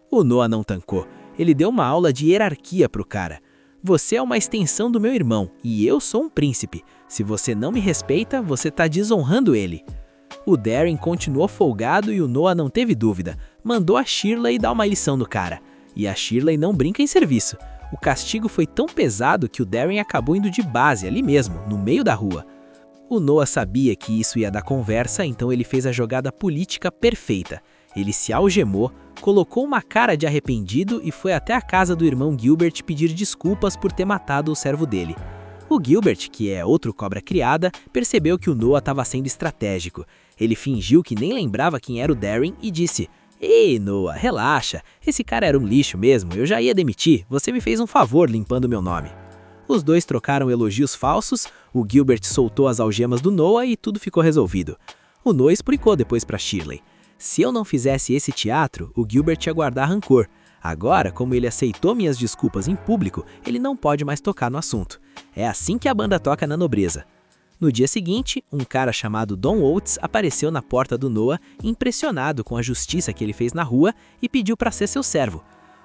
O Noah não tancou. Ele deu uma aula de hierarquia pro cara. "Você é uma extensão do meu irmão e eu sou um príncipe. Se você não me respeita, você tá desonrando ele." O Darren continuou folgado e o Noah não teve dúvida. Mandou a Shirley dar uma lição no cara. E a Shirley não brinca em serviço. O castigo foi tão pesado que o Darren acabou indo de base ali mesmo, no meio da rua. O Noah sabia que isso ia dar conversa, então ele fez a jogada política perfeita. Ele se algemou, colocou uma cara de arrependido e foi até a casa do irmão Gilbert pedir desculpas por ter matado o servo dele. O Gilbert, que é outro cobra criada, percebeu que o Noah estava sendo estratégico. Ele fingiu que nem lembrava quem era o Darren e disse: "Ei, Noah, relaxa, esse cara era um lixo mesmo, eu já ia demitir, você me fez um favor limpando meu nome." Os dois trocaram elogios falsos, o Gilbert soltou as algemas do Noah e tudo ficou resolvido. O Noah explicou depois para Shirley: "Se eu não fizesse esse teatro, o Gilbert ia guardar rancor. Agora, como ele aceitou minhas desculpas em público, ele não pode mais tocar no assunto. É assim que a banda toca na nobreza." No dia seguinte, um cara chamado Don Oates apareceu na porta do Noah, impressionado com a justiça que ele fez na rua, e pediu para ser seu servo.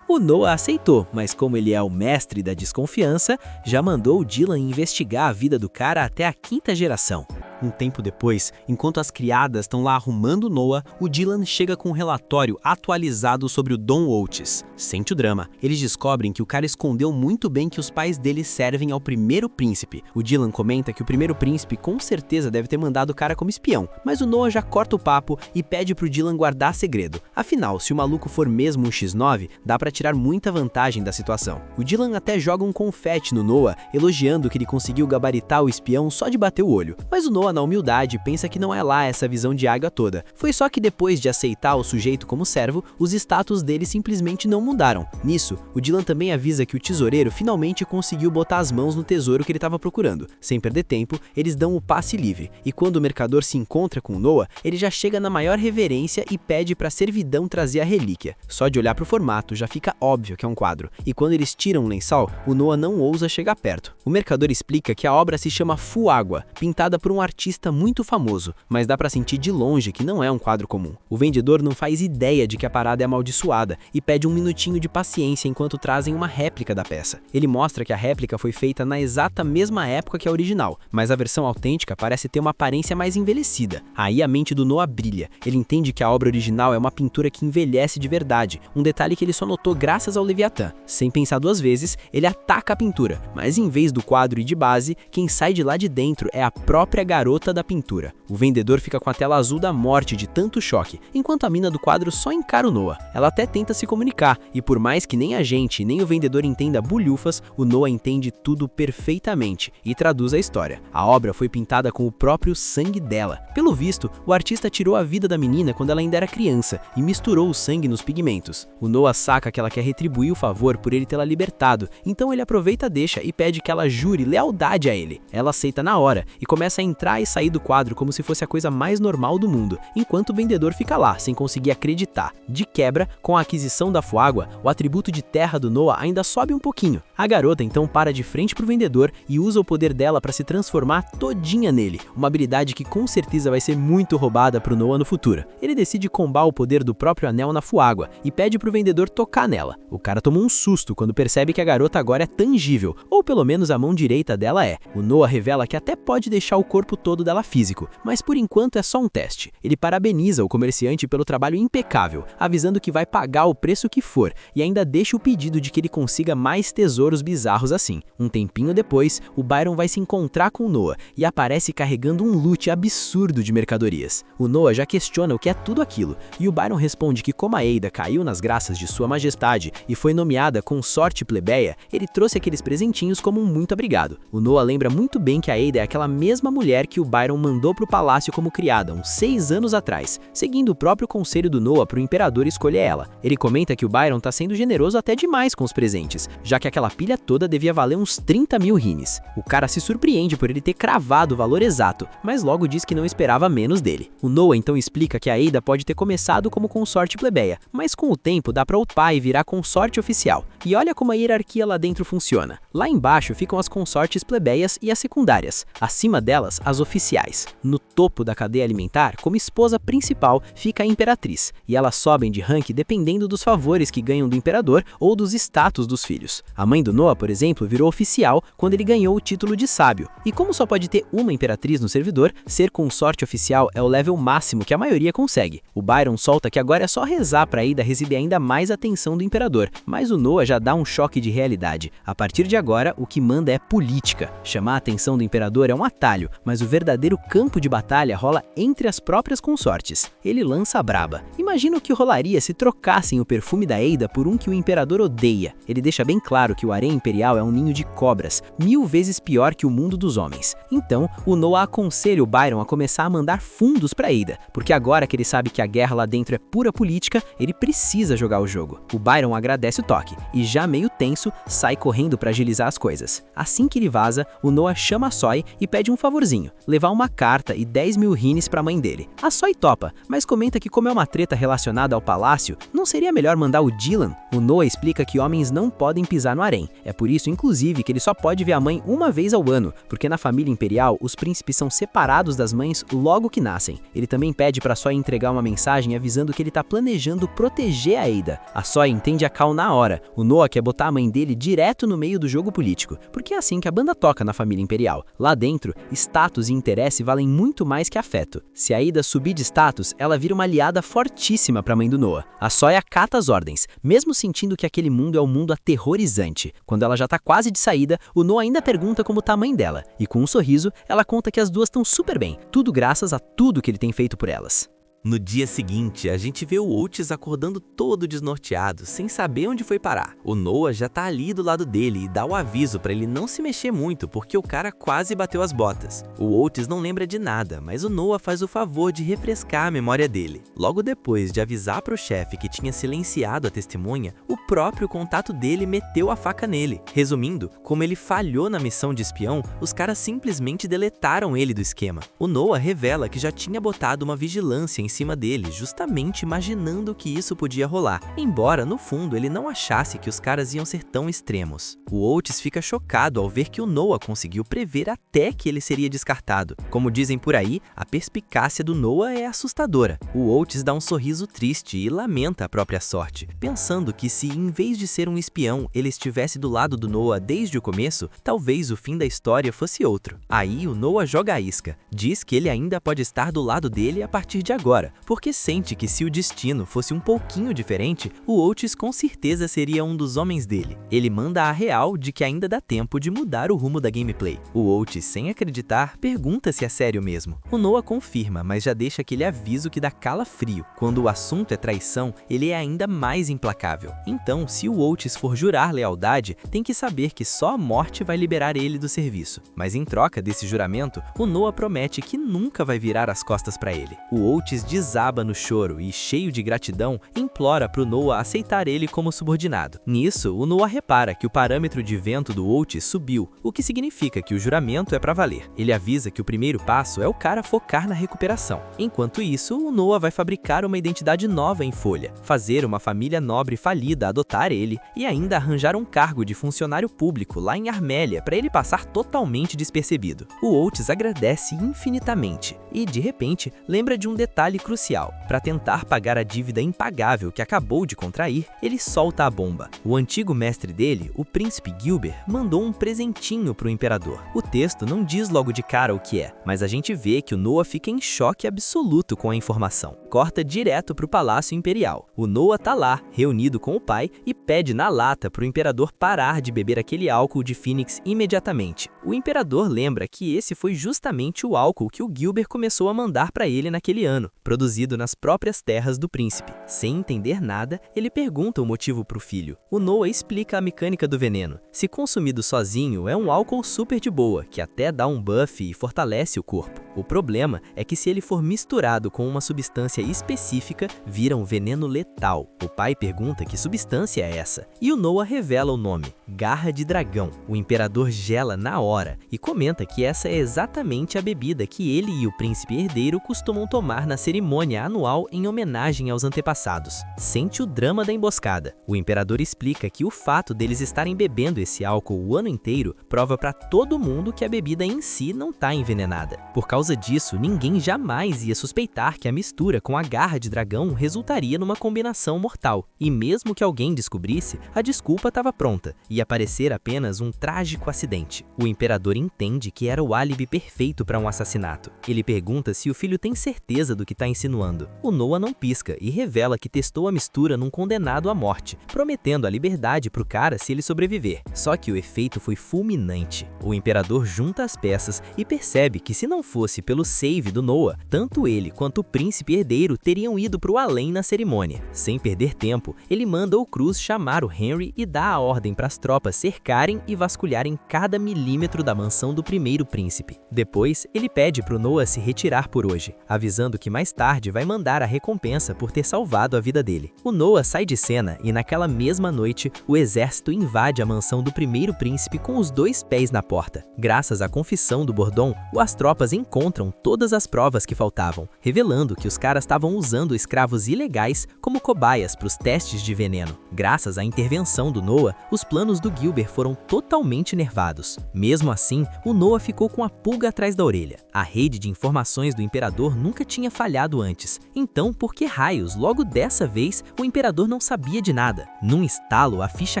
O Noah aceitou, mas como ele é o mestre da desconfiança, já mandou o Dylan investigar a vida do cara até a 5ª geração. Um tempo depois, enquanto as criadas estão lá arrumando Noah, o Dylan chega com um relatório atualizado sobre o Don Oates. Sente o drama. Eles descobrem que o cara escondeu muito bem que os pais dele servem ao primeiro príncipe. O Dylan comenta que o primeiro príncipe com certeza deve ter mandado o cara como espião, mas o Noah já corta o papo e pede pro Dylan guardar segredo. Afinal, se o maluco for mesmo um X9, dá pra tirar muita vantagem da situação. O Dylan até joga um confete no Noah, elogiando que ele conseguiu gabaritar o espião só de bater o olho. Mas o Noah, na humildade, pensa que não é lá essa visão de águia toda. Foi só que depois de aceitar o sujeito como servo, os status dele simplesmente não mudaram. Nisso, o Dylan também avisa que o tesoureiro finalmente conseguiu botar as mãos no tesouro que ele estava procurando. Sem perder tempo, eles dão o passe livre, e quando o mercador se encontra com o Noah, ele já chega na maior reverência e pede para a servidão trazer a relíquia. Só de olhar para o formato já fica óbvio que é um quadro, e quando eles tiram o lençol, o Noah não ousa chegar perto. O mercador explica que a obra se chama Fuágua, pintada por um artista muito famoso, mas dá pra sentir de longe que não é um quadro comum. O vendedor não faz ideia de que a parada é amaldiçoada e pede um minutinho de paciência enquanto trazem uma réplica da peça. Ele mostra que a réplica foi feita na exata mesma época que a original, mas a versão autêntica parece ter uma aparência mais envelhecida. Aí a mente do Noah brilha. Ele entende que a obra original é uma pintura que envelhece de verdade, um detalhe que ele só notou graças ao Leviatã. Sem pensar duas vezes, ele ataca a pintura, mas em vez do quadro ir de base, quem sai de lá de dentro é a própria garota da pintura. O vendedor fica com a tela azul da morte de tanto choque, enquanto a mina do quadro só encara o Noah. Ela até tenta se comunicar, e por mais que nem a gente nem o vendedor entenda bulhufas, o Noah entende tudo perfeitamente e traduz a história. A obra foi pintada com o próprio sangue dela. Pelo visto, o artista tirou a vida da menina quando ela ainda era criança e misturou o sangue nos pigmentos. O Noah saca que ela quer retribuir o favor por ele tê-la libertado, então ele aproveita a deixa e pede que ela jure lealdade a ele. Ela aceita na hora e começa a entrar e sair do quadro como se fosse a coisa mais normal do mundo, enquanto o vendedor fica lá, sem conseguir acreditar. De quebra, com a aquisição da Fuágua, o atributo de terra do Noah ainda sobe um pouquinho. A garota então para de frente pro vendedor e usa o poder dela para se transformar todinha nele, uma habilidade que com certeza vai ser muito roubada pro Noah no futuro. Ele decide combar o poder do próprio anel na Fuágua e pede pro vendedor tocar nela. O cara toma um susto quando percebe que a garota agora é tangível, ou pelo menos a mão direita dela é. O Noah revela que até pode deixar o corpo todo dela físico, mas por enquanto é só um teste. Ele parabeniza o comerciante pelo trabalho impecável, avisando que vai pagar o preço que for, e ainda deixa o pedido de que ele consiga mais tesouros bizarros assim. Um tempinho depois, o Byron vai se encontrar com o Noah e aparece carregando um loot absurdo de mercadorias. O Noah já questiona o que é tudo aquilo, e o Byron responde que como a Ada caiu nas graças de sua majestade e foi nomeada consorte plebeia, ele trouxe aqueles presentinhos como um muito obrigado. O Noah lembra muito bem que a Ada é aquela mesma mulher que o Byron mandou pro palácio como criada uns 6 anos atrás, seguindo o próprio conselho do Noah pro imperador escolher ela. Ele comenta que o Byron tá sendo generoso até demais com os presentes, já que aquela pilha toda devia valer uns 30 mil rines. O cara se surpreende por ele ter cravado o valor exato, mas logo diz que não esperava menos dele. O Noah então explica que a Ada pode ter começado como consorte plebeia, mas com o tempo dá pra upar e virar consorte oficial. E olha como a hierarquia lá dentro funciona. Lá embaixo ficam as consortes plebeias e as secundárias, acima delas as oficiais. No topo da cadeia alimentar, como esposa principal, fica a imperatriz, e elas sobem de rank dependendo dos favores que ganham do imperador ou dos status dos filhos. A mãe do Noah, por exemplo, virou oficial quando ele ganhou o título de sábio. E como só pode ter uma imperatriz no servidor, ser consorte oficial é o level máximo que a maioria consegue. O Byron solta que agora é só rezar pra Ada receber ainda mais atenção do imperador, mas o Noah já dá um choque de realidade. A partir de agora, o que manda é política. Chamar a atenção do imperador é um atalho, mas o verdadeiro campo de batalha rola entre as próprias consortes. Ele lança a braba. Imagina o que rolaria se trocassem o perfume da Eida por um que o imperador odeia. Ele deixa bem claro que o harém imperial é um ninho de cobras, 1000 vezes pior que o mundo dos homens. Então, o Noah aconselha o Byron a começar a mandar fundos para Eida, porque agora que ele sabe que a guerra lá dentro é pura política, ele precisa jogar o jogo. O Byron agradece o toque e, já meio tenso, sai correndo para agilizar as coisas. Assim que ele vaza, o Noah chama a Soy e pede um favorzinho, levar uma carta e 10.000 rines para a mãe dele. A Soy topa, mas comenta que como é uma treta relacionada ao palácio, não seria melhor mandar o Dylan? O Noah explica que homens não podem pisar no harém. É por isso, inclusive, que ele só pode ver a mãe uma vez ao ano, porque na família imperial, os príncipes são separados das mães logo que nascem. Ele também pede para Soy entregar uma mensagem avisando que ele tá planejando proteger a Eida. A Soy entende a cal na hora. O Noah quer botar a mãe dele direto no meio do jogo político, porque é assim que a banda toca na família imperial. Lá dentro, status e interesse valem muito mais que afeto. Se a Eida subir de status, ela vira uma aliada fortíssima para a mãe do Noah. A Soy acata as ordens, mesmo sentindo que aquele mundo é um mundo aterrorizante. Quando ela já tá quase de saída, o Noah ainda pergunta como tá a mãe dela, e com um sorriso, ela conta que as duas estão super bem, tudo graças a tudo que ele tem feito por elas. No dia seguinte, a gente vê o Oates acordando todo desnorteado, sem saber onde foi parar. O Noah já tá ali do lado dele e dá o aviso pra ele não se mexer muito, porque o cara quase bateu as botas. O Oates não lembra de nada, mas o Noah faz o favor de refrescar a memória dele. Logo depois de avisar pro chefe que tinha silenciado a testemunha, o próprio contato dele meteu a faca nele. Resumindo, como ele falhou na missão de espião, os caras simplesmente deletaram ele do esquema. O Noah revela que já tinha botado uma vigilância em cima dele, justamente imaginando que isso podia rolar, embora no fundo ele não achasse que os caras iam ser tão extremos. O Oates fica chocado ao ver que o Noah conseguiu prever até que ele seria descartado. Como dizem por aí, a perspicácia do Noah é assustadora. O Oates dá um sorriso triste e lamenta a própria sorte, pensando que se em vez de ser um espião, ele estivesse do lado do Noah desde o começo, talvez o fim da história fosse outro. Aí o Noah joga a isca, diz que ele ainda pode estar do lado dele a partir de agora, porque sente que se o destino fosse um pouquinho diferente, o Oates com certeza seria um dos homens dele. Ele manda a real de que ainda dá tempo de mudar o rumo da gameplay. O Oates, sem acreditar, pergunta se é sério mesmo. O Noah confirma, mas já deixa aquele aviso que dá calafrio. Quando o assunto é traição, ele é ainda mais implacável. Então, se o Oates for jurar lealdade, tem que saber que só a morte vai liberar ele do serviço. Mas em troca desse juramento, o Noah promete que nunca vai virar as costas para ele. O Oates desaba no choro e, cheio de gratidão, implora pro Noah aceitar ele como subordinado. Nisso, o Noah repara que o parâmetro de vento do Oates subiu, o que significa que o juramento é pra valer. Ele avisa que o primeiro passo é o cara focar na recuperação. Enquanto isso, o Noah vai fabricar uma identidade nova em folha, fazer uma família nobre falida adotar ele e ainda arranjar um cargo de funcionário público lá em Armélia para ele passar totalmente despercebido. O Oates agradece infinitamente e, de repente, lembra de um detalhe crucial. Para tentar pagar a dívida impagável que acabou de contrair, ele solta a bomba. O antigo mestre dele, o príncipe Gilbert, mandou um presentinho pro imperador. O texto não diz logo de cara o que é, mas a gente vê que o Noah fica em choque absoluto com a informação. Corta direto pro Palácio Imperial. O Noah tá lá, reunido com o pai, e pede na lata pro imperador parar de beber aquele álcool de Phoenix imediatamente. O imperador lembra que esse foi justamente o álcool que o Gilbert começou a mandar para ele naquele ano, produzido nas próprias terras do príncipe. Sem entender nada, ele pergunta o motivo pro filho. O Noah explica a mecânica do veneno. Se consumido sozinho, é um álcool super de boa, que até dá um buff e fortalece o corpo. O problema é que se ele for misturado com uma substância específica, vira um veneno letal. O pai pergunta que substância é essa, e o Noah revela o nome, Garra de Dragão. O imperador gela na hora e comenta que essa é exatamente a bebida que ele e o príncipe herdeiro costumam tomar na cerimônia anual em homenagem aos antepassados. Sente o drama da emboscada. O imperador explica que o fato deles estarem bebendo esse álcool o ano inteiro prova para todo mundo que a bebida em si não está envenenada. Por causa disso, ninguém jamais ia suspeitar que a mistura com a garra de dragão resultaria numa combinação mortal. E mesmo que alguém descobrisse, a desculpa estava pronta, ia parecer apenas um trágico acidente. O imperador entende que era o álibi perfeito para um assassinato. Ele pergunta se o filho tem certeza do que está está insinuando. O Noah não pisca e revela que testou a mistura num condenado à morte, prometendo a liberdade pro cara se ele sobreviver. Só que o efeito foi fulminante. O imperador junta as peças e percebe que se não fosse pelo save do Noah, tanto ele quanto o príncipe herdeiro teriam ido pro além na cerimônia. Sem perder tempo, ele manda o Cruz chamar o Henry e dá a ordem para as tropas cercarem e vasculharem cada milímetro da mansão do primeiro príncipe. Depois, ele pede pro Noah se retirar por hoje, avisando que mais tarde vai mandar a recompensa por ter salvado a vida dele. O Noah sai de cena e naquela mesma noite, o exército invade a mansão do primeiro príncipe com os 2 pés na porta. Graças à confissão do Bordon, as tropas encontram todas as provas que faltavam, revelando que os caras estavam usando escravos ilegais como cobaias para os testes de veneno. Graças à intervenção do Noah, os planos do Gilbert foram totalmente nervados. Mesmo assim, o Noah ficou com a pulga atrás da orelha. A rede de informações do imperador nunca tinha falhado antes. Então, por que raios, logo dessa vez, o imperador não sabia de nada? Num estalo, a ficha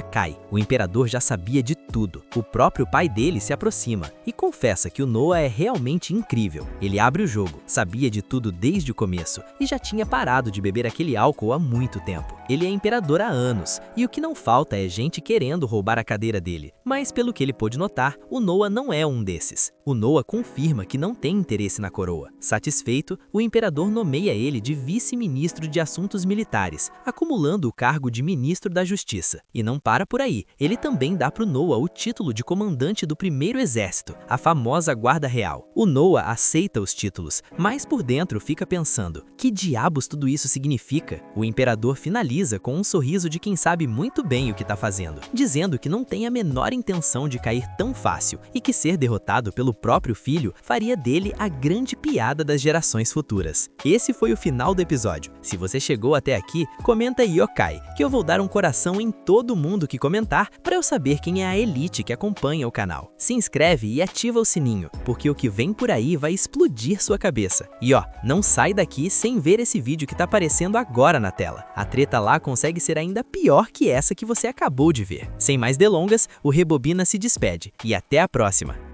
cai. O imperador já sabia de tudo. O próprio pai dele se aproxima e confessa que o Noah é realmente incrível. Ele abre o jogo, sabia de tudo desde o começo e já tinha parado de beber aquele álcool há muito tempo. Ele é imperador há anos e o que não falta é gente querendo roubar a cadeira dele. Mas pelo que ele pôde notar, o Noah não é um desses. O Noah confirma que não tem interesse na coroa. Satisfeito, o imperador nomeia ele de vice-ministro de assuntos militares, acumulando o cargo de ministro da justiça. E não para por aí, ele também dá pro Noah o título de comandante do primeiro exército, a famosa guarda real. O Noah aceita os títulos, mas por dentro fica pensando, que diabos tudo isso significa? O imperador finaliza com um sorriso de quem sabe muito bem o que tá fazendo, dizendo que não tem a menor intenção de cair tão fácil e que ser derrotado pelo próprio filho faria dele a grande piada das gerações futuras. Esse foi o final do episódio. Se você chegou até aqui, comenta Yokai, que eu vou dar um coração em todo mundo que comentar para eu saber quem é a elite que acompanha o canal. Se inscreve e ativa o sininho, porque o que vem por aí vai explodir sua cabeça. E ó, não sai daqui sem ver esse vídeo que tá aparecendo agora na tela. A treta lá consegue ser ainda pior que essa que você acabou de ver. Sem mais delongas, o Rebobina se despede e até a próxima!